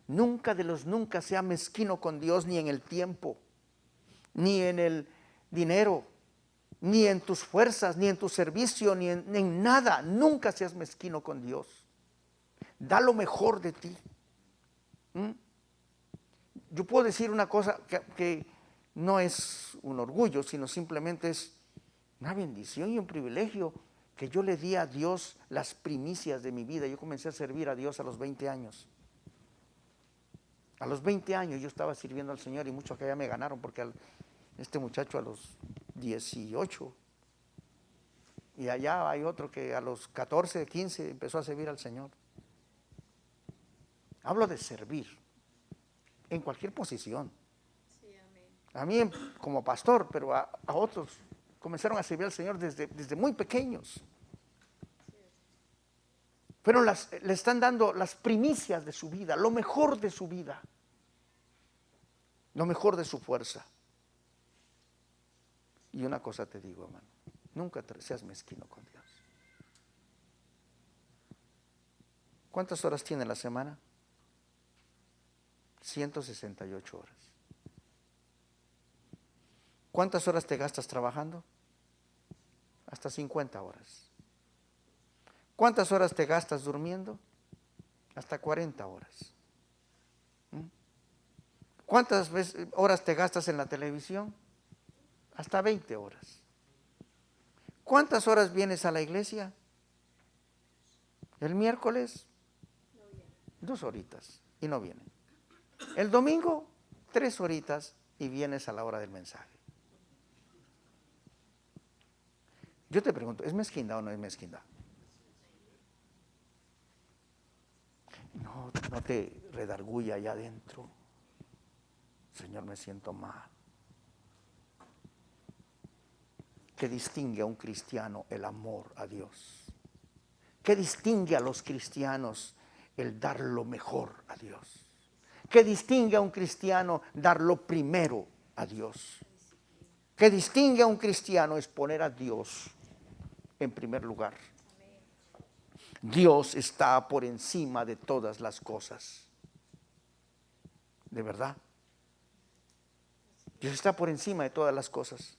Nunca de los nunca sea mezquino con Dios, ni en el tiempo, ni en el dinero, ni en tus fuerzas, ni en tu servicio, ni en nada. Nunca seas mezquino con Dios. Da lo mejor de ti. Yo puedo decir una cosa que no es un orgullo, sino simplemente es una bendición y un privilegio que yo le di a Dios las primicias de mi vida. Yo comencé a servir a Dios a los 20 años. A los 20 años yo estaba sirviendo al Señor y muchos que ya me ganaron porque este muchacho a los 18 y allá hay otro que a los 14, 15 empezó a servir al Señor. Hablo de servir en cualquier posición. A mí como pastor, pero a otros comenzaron a servir al Señor desde muy pequeños. Pero le están dando las primicias de su vida, lo mejor de su vida, lo mejor de su fuerza. Y una cosa te digo, hermano, nunca seas mezquino con Dios. ¿Cuántas horas tiene la semana? 168 horas. ¿Cuántas horas te gastas trabajando? Hasta 50 horas. ¿Cuántas horas te gastas durmiendo? Hasta 40 horas. ¿Cuántas horas te gastas en la televisión? Hasta 20 horas. ¿Cuántas horas vienes a la iglesia? El miércoles, 2 horitas y no vienen. El domingo, 3 horitas y vienes a la hora del mensaje. Yo te pregunto, ¿es mezquindad o no es mezquindad? No te redarguya allá adentro. Señor, me siento mal. ¿Qué distingue a un cristiano? El amor a Dios. ¿Qué distingue a los cristianos? El dar lo mejor a Dios. ¿Qué distingue a un cristiano? Dar lo primero a Dios. ¿Qué distingue a un cristiano? Es poner a Dios en primer lugar. Dios está por encima de todas las cosas. ¿De verdad? Dios está por encima de todas las cosas.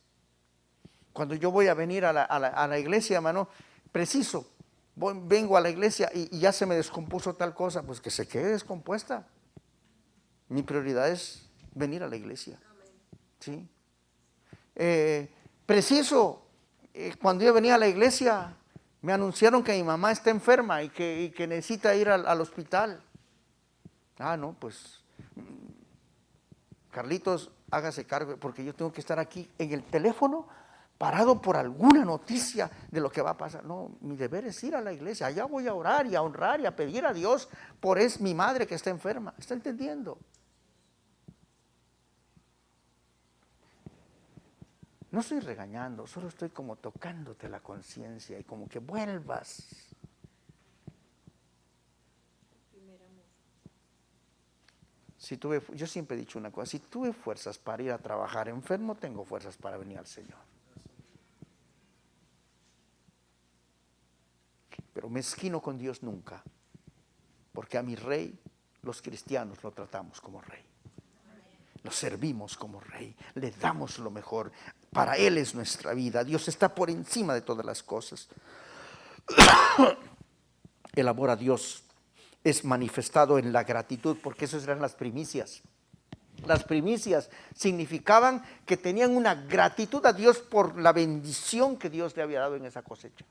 Cuando yo voy a venir a la iglesia, hermano, preciso, vengo a la iglesia y ya se me descompuso tal cosa, pues que se quede descompuesta. Mi prioridad es venir a la iglesia. ¿Sí? Preciso, cuando yo venía a la iglesia, me anunciaron que mi mamá está enferma y que necesita ir al hospital. No, pues, Carlitos, hágase cargo, porque yo tengo que estar aquí en el teléfono, parado por alguna noticia de lo que va a pasar. No, mi deber es ir a la iglesia. Allá voy a orar y a honrar y a pedir a Dios por mi madre que está enferma. ¿Está entendiendo? No estoy regañando, solo estoy como tocándote la conciencia y como que vuelvas. Yo siempre he dicho una cosa, si tuve fuerzas para ir a trabajar enfermo, tengo fuerzas para venir al Señor. Pero mezquino con Dios nunca, porque a mi rey, los cristianos lo tratamos como rey. Lo servimos como rey, le damos lo mejor. Para Él es nuestra vida. Dios está por encima de todas las cosas. El amor a Dios es manifestado en la gratitud, porque esas eran las primicias. Las primicias significaban que tenían una gratitud a Dios por la bendición que Dios le había dado en esa cosecha.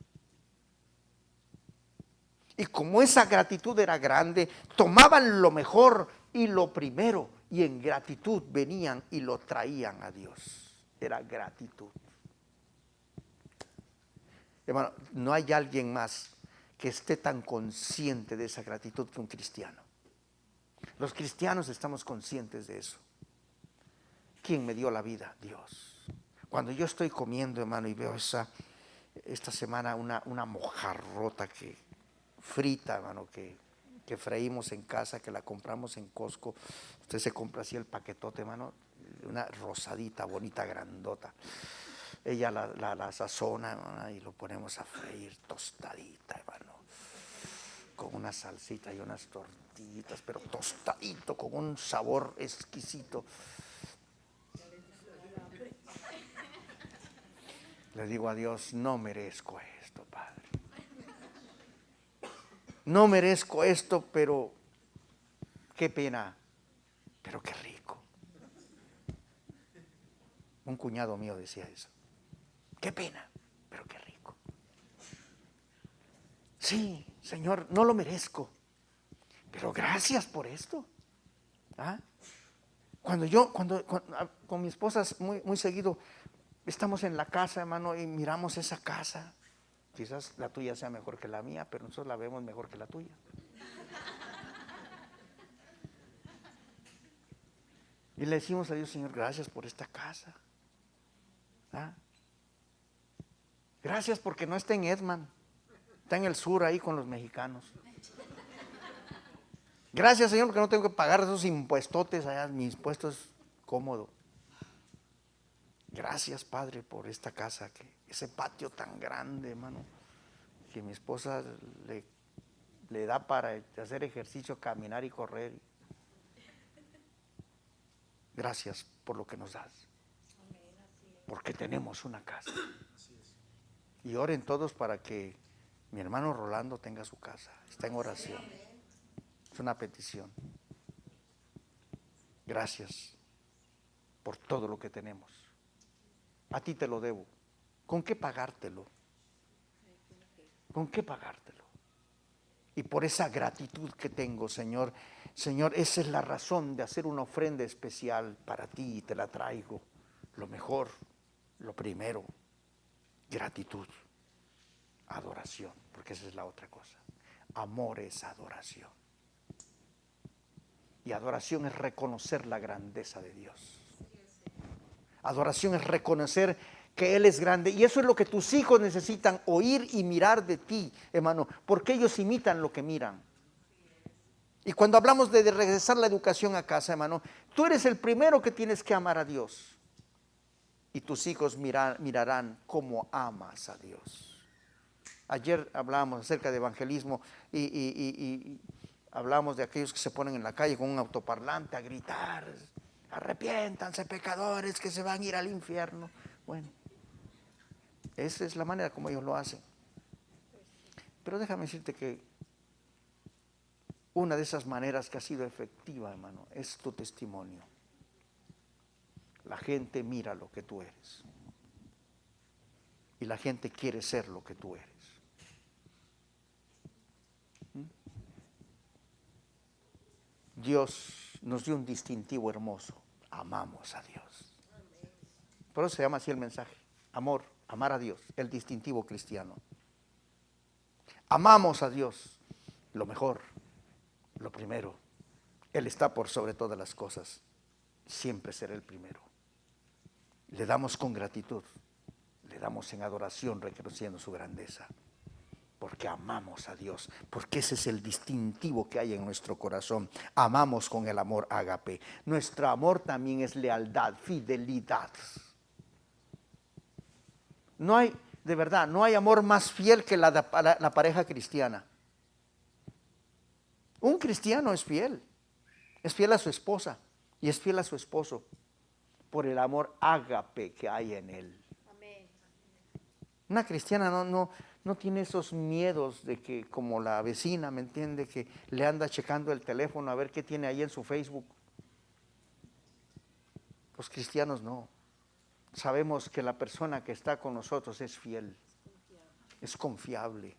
Y como esa gratitud era grande, tomaban lo mejor y lo primero, y en gratitud venían y lo traían a Dios. Era gratitud. Hermano, no hay alguien más que esté tan consciente de esa gratitud que un cristiano. Los cristianos estamos conscientes de eso. ¿Quién me dio la vida? Dios. Cuando yo estoy comiendo, hermano, y veo esta semana una mojarrota frita, hermano, que freímos en casa, que la compramos en Costco. Usted se compra así el paquetote, hermano, una rosadita, bonita, grandota. Ella la sazona, hermano, y lo ponemos a freír tostadita, hermano, con una salsita y unas tortillitas, pero tostadito, con un sabor exquisito. Le digo a Dios, no merezco esto, Padre. No merezco esto, pero qué pena, pero qué rico. Un cuñado mío decía eso. Qué pena, pero qué rico. Sí, Señor, no lo merezco, pero gracias por esto. Cuando con mi esposa muy seguido estamos en la casa, hermano, y miramos esa casa. Quizás la tuya sea mejor que la mía, pero nosotros la vemos mejor que la tuya. Y le decimos a Dios, Señor, gracias por esta casa. ¿Ah? Gracias porque no está en Edman, está en el sur ahí con los mexicanos. Gracias, Señor, porque no tengo que pagar esos impuestotes allá, mi impuesto es cómodo. Gracias, Padre, por esta casa, ese patio tan grande, hermano, que mi esposa le da para hacer ejercicio, caminar y correr. Gracias por lo que nos das, porque tenemos una casa. Y oren todos para que mi hermano Rolando tenga su casa. Está en oración. Es una petición. Gracias por todo lo que tenemos. A ti te lo debo. ¿Con qué pagártelo? ¿Con qué pagártelo? Y por esa gratitud que tengo, Señor, Señor, esa es la razón de hacer una ofrenda especial para ti y te la traigo. Lo mejor, lo primero, gratitud, adoración, porque esa es la otra cosa. Amor es adoración. Y adoración es reconocer la grandeza de Dios. Adoración es reconocer que Él es grande. Y eso es lo que tus hijos necesitan oír y mirar de ti, hermano, porque ellos imitan lo que miran. Y cuando hablamos de regresar la educación a casa, hermano, tú eres el primero que tienes que amar a Dios. Y tus hijos mirarán cómo amas a Dios. Ayer hablábamos acerca de evangelismo y hablamos de aquellos que se ponen en la calle con un autoparlante a gritar: arrepiéntanse, pecadores, que se van a ir al infierno. Bueno, esa es la manera como ellos lo hacen. Pero déjame decirte que una de esas maneras que ha sido efectiva, hermano, es tu testimonio. La gente mira lo que tú eres. Y la gente quiere ser lo que tú eres. Dios nos dio un distintivo hermoso. Amamos a Dios. Por eso se llama así el mensaje. Amor, amar a Dios, el distintivo cristiano. Amamos a Dios, lo mejor, lo primero. Él está por sobre todas las cosas. Siempre será el primero. Le damos con gratitud, le damos en adoración, reconociendo su grandeza. Porque amamos a Dios, porque ese es el distintivo que hay en nuestro corazón. Amamos con el amor ágape. Nuestro amor también es lealtad, fidelidad. No hay, de verdad, no hay amor más fiel que la pareja cristiana. Un cristiano es fiel a su esposa y es fiel a su esposo por el amor ágape que hay en él. Una cristiana no tiene esos miedos de que, como la vecina, ¿me entiende? Que le anda checando el teléfono a ver qué tiene ahí en su Facebook. Los cristianos no. Sabemos que la persona que está con nosotros es fiel, es confiable.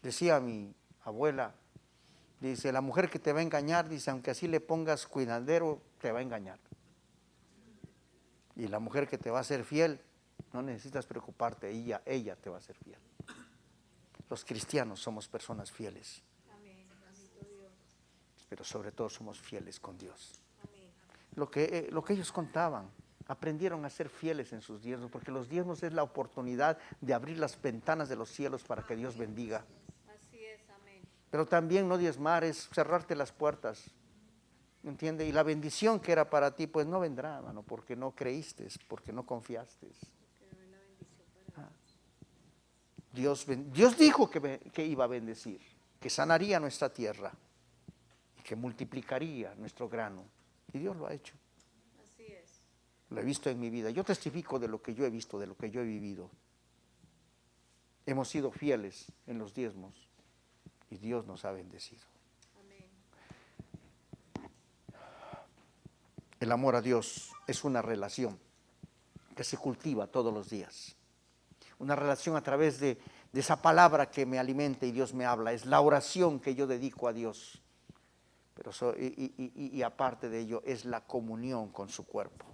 Decía mi abuela, dice, la mujer que te va a engañar, dice, aunque así le pongas cuidadero, te va a engañar. Y la mujer que te va a ser fiel, no necesitas preocuparte, ella te va a ser fiel. Los cristianos somos personas fieles. Amén. Pero sobre todo somos fieles con Dios. Amén. Lo que ellos contaban, aprendieron a ser fieles en sus diezmos, porque los diezmos es la oportunidad de abrir las ventanas de los cielos para que Dios bendiga. Así es, amén. Pero también no diezmar es cerrarte las puertas, ¿me entiende? Y la bendición que era para ti, pues no vendrá, hermano, porque no creíste, porque no confiaste. Dios dijo que iba a bendecir, que sanaría nuestra tierra, que multiplicaría nuestro grano. Y Dios lo ha hecho. Así es. Lo he visto en mi vida. Yo testifico de lo que yo he visto, de lo que yo he vivido. Hemos sido fieles en los diezmos y Dios nos ha bendecido. Amén. El amor a Dios es una relación que se cultiva todos los días. Una relación a través de esa palabra que me alimenta y Dios me habla. Es la oración que yo dedico a Dios. Pero y aparte de ello es la comunión con su cuerpo.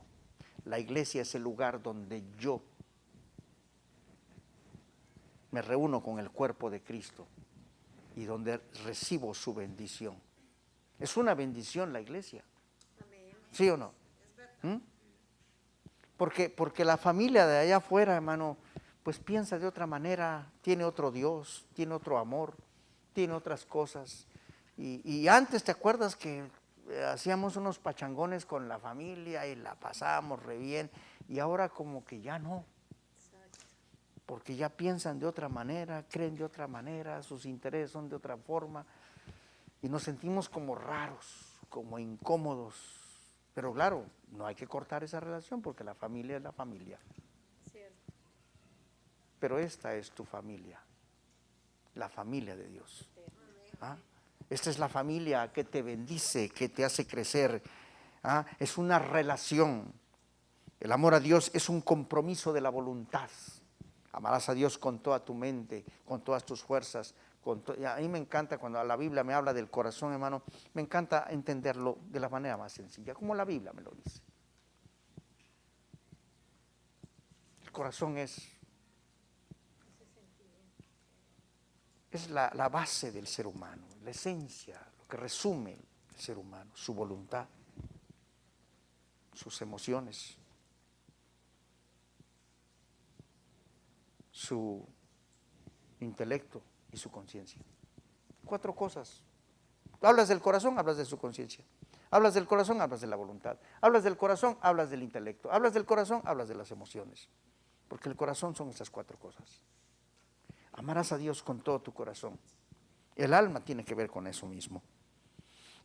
La iglesia es el lugar donde yo me reúno con el cuerpo de Cristo y donde recibo su bendición. Es una bendición la iglesia. Amén. ¿Sí o no? ¿Mm? Porque la familia de allá afuera, hermano, pues piensa de otra manera, tiene otro Dios, tiene otro amor, tiene otras cosas. Y antes, ¿te acuerdas que hacíamos unos pachangones con la familia y la pasábamos re bien? Y ahora como que ya no, porque ya piensan de otra manera, creen de otra manera, sus intereses son de otra forma. Y nos sentimos como raros, como incómodos. Pero claro, no hay que cortar esa relación porque la familia es la familia. Cierto. Pero esta es tu familia, la familia de Dios. ¿Ah? Esta es la familia que te bendice, que te hace crecer. ¿Ah? Es una relación. El amor a Dios es un compromiso de la voluntad. Amarás a Dios con toda tu mente, con todas tus fuerzas. A mí me encanta cuando la Biblia me habla del corazón, hermano, me encanta entenderlo de la manera más sencilla, como la Biblia me lo dice. El corazón es la base del ser humano, la esencia, lo que resume el ser humano, su voluntad, sus emociones, su intelecto y su conciencia. 4 cosas. Hablas del corazón, hablas de su conciencia. Hablas del corazón, hablas de la voluntad. Hablas del corazón, hablas del intelecto. Hablas del corazón, hablas de las emociones. Porque el corazón son estas 4 cosas. Amarás a Dios con todo tu corazón. El alma tiene que ver con eso mismo.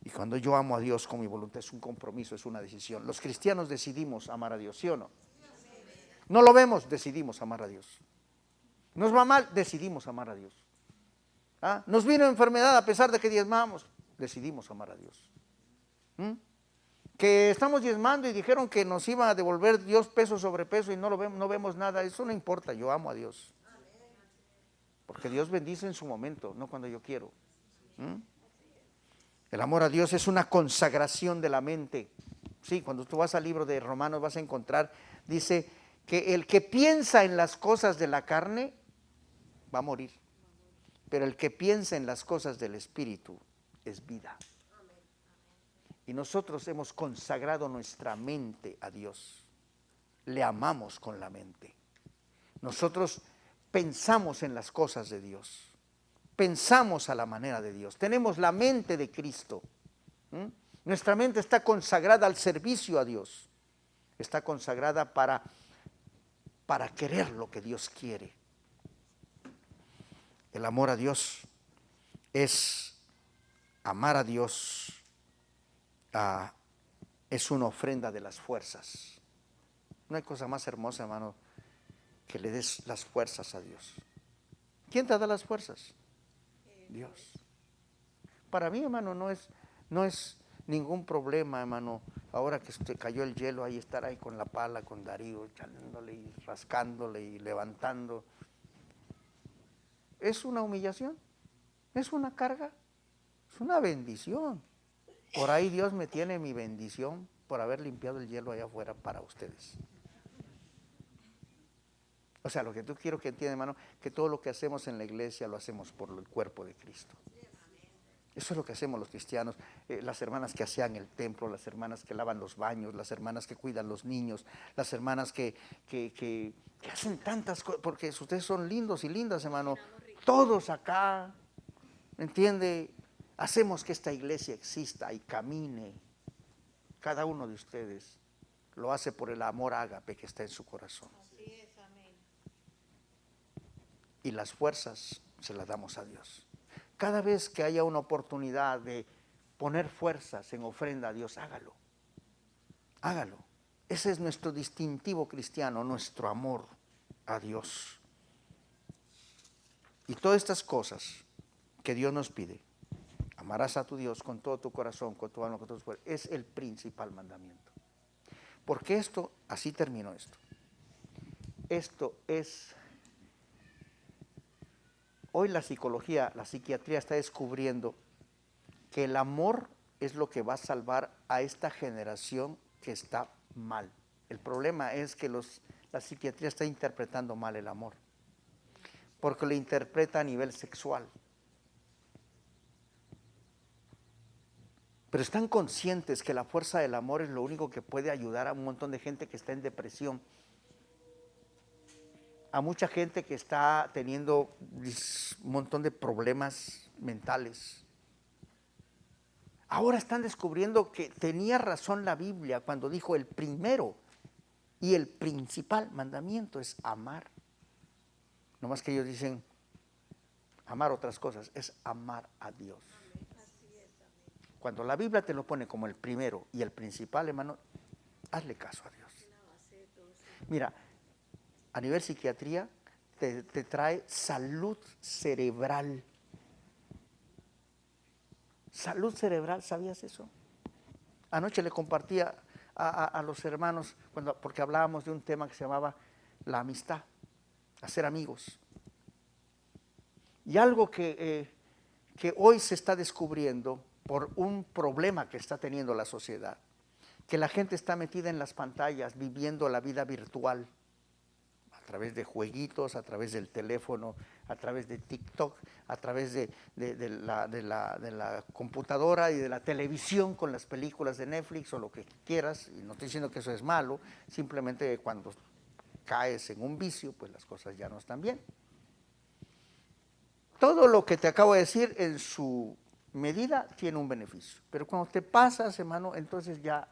Y cuando yo amo a Dios con mi voluntad, es un compromiso, es una decisión. Los cristianos decidimos amar a Dios, ¿sí o no? No lo vemos, decidimos amar a Dios. Nos va mal, decidimos amar a Dios. ¿Ah? Nos vino enfermedad a pesar de que diezmamos, decidimos amar a Dios. ¿Mm? Que estamos diezmando y dijeron que nos iba a devolver Dios peso sobre peso y no vemos nada, eso no importa, yo amo a Dios. Porque Dios bendice en su momento, no cuando yo quiero. ¿Mm? El amor a Dios es una consagración de la mente. Sí, cuando tú vas al libro de Romanos vas a encontrar, dice que el que piensa en las cosas de la carne va a morir, pero el que piensa en las cosas del Espíritu es vida. Y nosotros hemos consagrado nuestra mente a Dios. Le amamos con la mente. Nosotros pensamos en las cosas de Dios. Pensamos a la manera de Dios. Tenemos la mente de Cristo. ¿Mm? Nuestra mente está consagrada al servicio a Dios. Está consagrada para querer lo que Dios quiere. El amor a Dios es amar a Dios. Es una ofrenda de las fuerzas. No hay cosa más hermosa, hermano, que le des las fuerzas a Dios. ¿Quién te da las fuerzas? Dios. Para mí, hermano, no es ningún problema, hermano. Ahora que cayó el hielo, ahí estar ahí con la pala, con Darío, echándole y rascándole y levantando. ¿Es una humillación? ¿Es una carga? Es una bendición. Por ahí Dios me tiene mi bendición por haber limpiado el hielo allá afuera para ustedes. O sea, lo que tú quiero que entiendan, hermano, que todo lo que hacemos en la iglesia lo hacemos por el cuerpo de Cristo. Eso es lo que hacemos los cristianos, las hermanas que hacían el templo, las hermanas que lavan los baños, las hermanas que cuidan los niños, las hermanas que hacen tantas cosas, porque ustedes son lindos y lindas, hermano. Todos acá, ¿me entiende? Hacemos que esta iglesia exista y camine. Cada uno de ustedes lo hace por el amor ágape que está en su corazón. Así es, amén. Y las fuerzas se las damos a Dios. Cada vez que haya una oportunidad de poner fuerzas en ofrenda a Dios, hágalo. Hágalo. Ese es nuestro distintivo cristiano, nuestro amor a Dios. Y todas estas cosas que Dios nos pide, amarás a tu Dios con todo tu corazón, con tu alma, con todo tu fuerza, es el principal mandamiento. Porque esto, así terminó esto. Esto es... Hoy la psicología, la psiquiatría está descubriendo que el amor es lo que va a salvar a esta generación que está mal. El problema es que la psiquiatría está interpretando mal el amor, porque lo interpreta a nivel sexual. pero están conscientes que la fuerza del amor es lo único que puede ayudar a un montón de gente que está en depresión, a mucha gente que está teniendo un montón de problemas mentales. Ahora están descubriendo que tenía razón la Biblia cuando dijo el primero y el principal mandamiento es amar. No más que ellos dicen amar otras cosas, es amar a Dios. Cuando la Biblia te lo pone como el primero y el principal, hermano, hazle caso a Dios. Mira, a nivel psiquiatría te trae salud cerebral. Salud cerebral, ¿sabías eso? Anoche le compartía a los hermanos, porque hablábamos de un tema que se llamaba la amistad, hacer amigos. Y algo que hoy se está descubriendo por un problema que está teniendo la sociedad, que la gente está metida en las pantallas, viviendo la vida virtual, a través de jueguitos, a través del teléfono, a través de TikTok, a través de la computadora y de la televisión con las películas de Netflix o lo que quieras. Y no estoy diciendo que eso es malo, simplemente cuando caes en un vicio, pues las cosas ya no están bien. Todo lo que te acabo de decir en su medida tiene un beneficio, pero cuando te pasas, hermano, entonces ya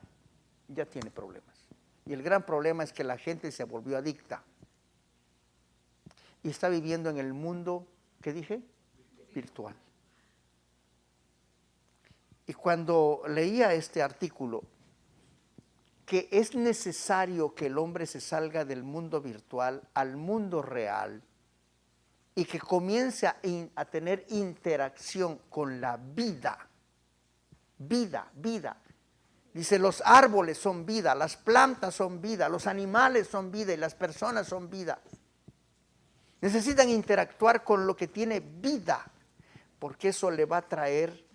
tiene problemas. Y el gran problema es que la gente se volvió adicta y está viviendo en el mundo, ¿qué dije? Virtual. Y cuando leía este artículo, que es necesario que el hombre se salga del mundo virtual al mundo real y que comience a tener interacción con la vida. Vida. Dice, los árboles son vida, las plantas son vida, los animales son vida y las personas son vida. Necesitan interactuar con lo que tiene vida, porque eso le va a traer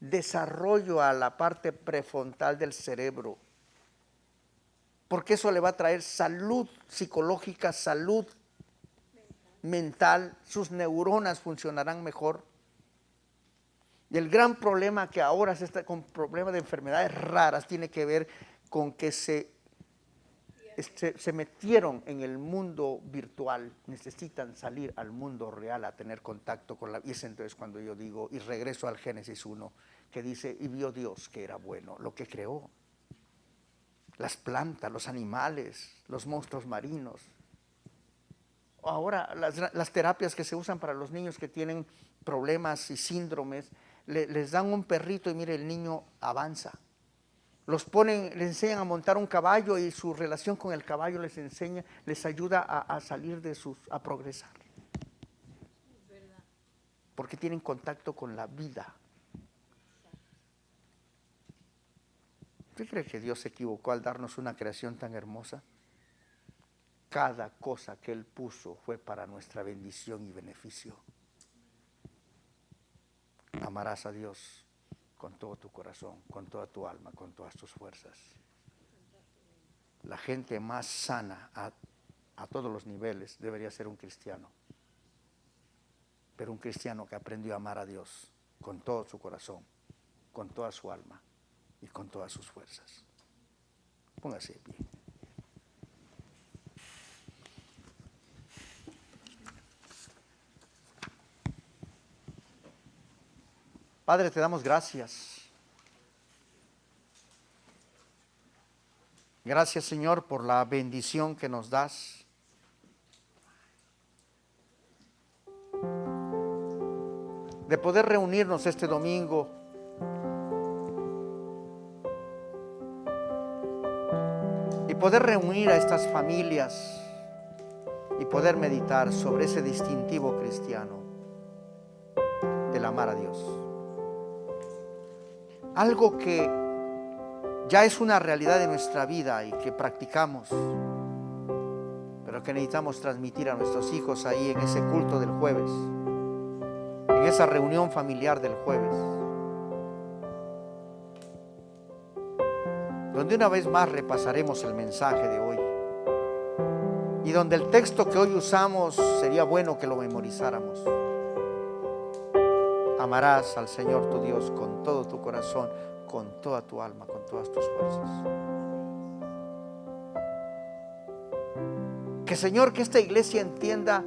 desarrollo a la parte prefrontal del cerebro, porque eso le va a traer salud psicológica, salud mental, sus neuronas funcionarán mejor. Y el gran problema que ahora se está con problemas de enfermedades raras tiene que ver con que se metieron en el mundo virtual, necesitan salir al mundo real a tener contacto con la vida. Y es entonces cuando yo digo, y regreso al Génesis 1, que dice, y vio Dios que era bueno, lo que creó. Las plantas, los animales, los monstruos marinos. Ahora las terapias que se usan para los niños que tienen problemas y síndromes, les dan un perrito y mire, el niño avanza. Les enseñan a montar un caballo y su relación con el caballo les ayuda a salir a progresar. Porque tienen contacto con la vida. ¿Usted cree que Dios se equivocó al darnos una creación tan hermosa? Cada cosa que Él puso fue para nuestra bendición y beneficio. Amarás a Dios con todo tu corazón, con toda tu alma, con todas tus fuerzas. La gente más sana a todos los niveles debería ser un cristiano. Pero un cristiano que aprendió a amar a Dios con todo su corazón, con toda su alma y con todas sus fuerzas. Póngase de pie. Padre, te damos gracias. Gracias, Señor, por la bendición que nos das. De poder reunirnos este domingo y poder reunir a estas familias y poder meditar sobre ese distintivo cristiano del amar a Dios. Algo que ya es una realidad de nuestra vida y que practicamos, pero que necesitamos transmitir a nuestros hijos ahí en ese culto del jueves, en esa reunión familiar del jueves, donde una vez más repasaremos el mensaje de hoy y donde el texto que hoy usamos sería bueno que lo memorizáramos. Amarás al Señor tu Dios con todo tu corazón, con toda tu alma, con todas tus fuerzas. Que Señor, que esta iglesia entienda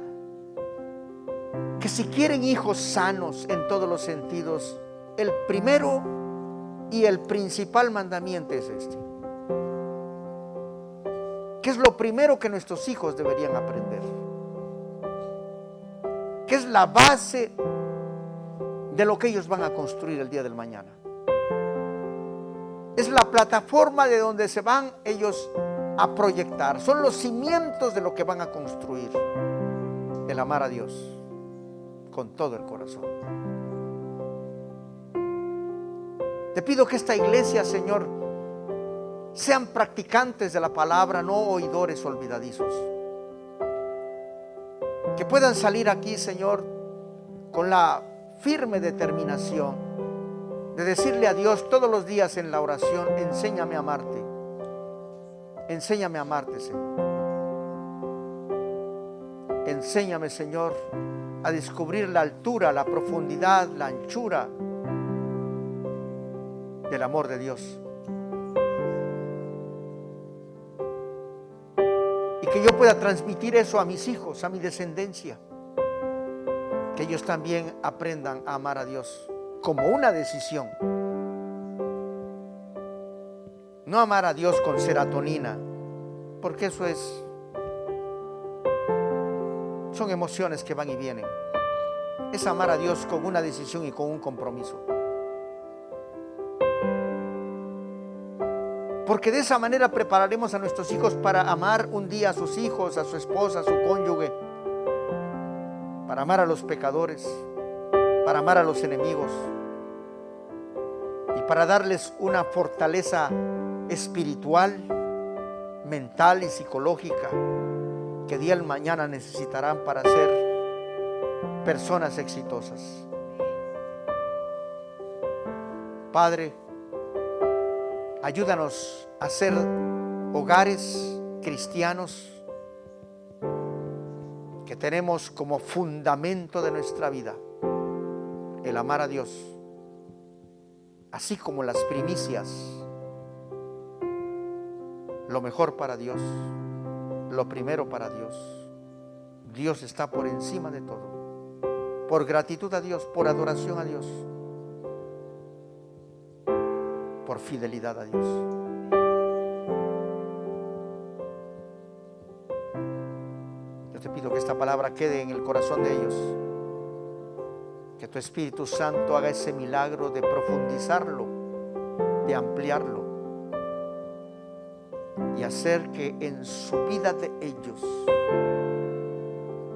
que si quieren hijos sanos en todos los sentidos, el primero y el principal mandamiento es este. ¿Qué es lo primero que nuestros hijos deberían aprender? ¿Qué es la base de lo que ellos van a construir el día del mañana? Es la plataforma de donde se van ellos a proyectar. Son los cimientos de lo que van a construir. El amar a Dios con todo el corazón. Te pido que esta iglesia, Señor, sean practicantes de la palabra, no oidores olvidadizos. Que puedan salir aquí, Señor, con la firme determinación de decirle a Dios todos los días en la oración: enséñame a amarte. Enséñame a amarte, Señor. Enséñame, Señor, a descubrir la altura, la profundidad, la anchura del amor de Dios. Y que yo pueda transmitir eso a mis hijos, a mi descendencia. Que ellos también aprendan a amar a Dios como una decisión. No amar a Dios con serotonina, porque eso son emociones que van y vienen. Es amar a Dios con una decisión y con un compromiso. Porque de esa manera prepararemos a nuestros hijos para amar un día a sus hijos, a su esposa, a su cónyuge, para amar a los pecadores, para amar a los enemigos y para darles una fortaleza espiritual, mental y psicológica que día y mañana necesitarán para ser personas exitosas. Padre, ayúdanos a ser hogares cristianos que tenemos como fundamento de nuestra vida el amar a Dios, así como las primicias, lo mejor para Dios, lo primero para Dios. Dios está por encima de todo. Por gratitud a Dios, por adoración a Dios, por fidelidad a Dios. Yo te pido que esta palabra quede en el corazón de ellos, que tu Espíritu Santo haga ese milagro de profundizarlo, de ampliarlo y hacer que en su vida de ellos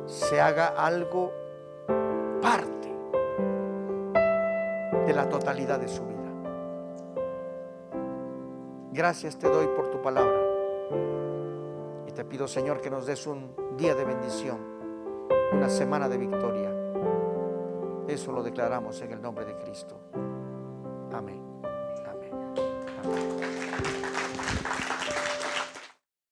se haga algo parte de la totalidad de su vida. Gracias te doy por tu palabra y te pido, Señor, que nos des un día de bendición, una semana de victoria. Eso lo declaramos en el nombre de Cristo.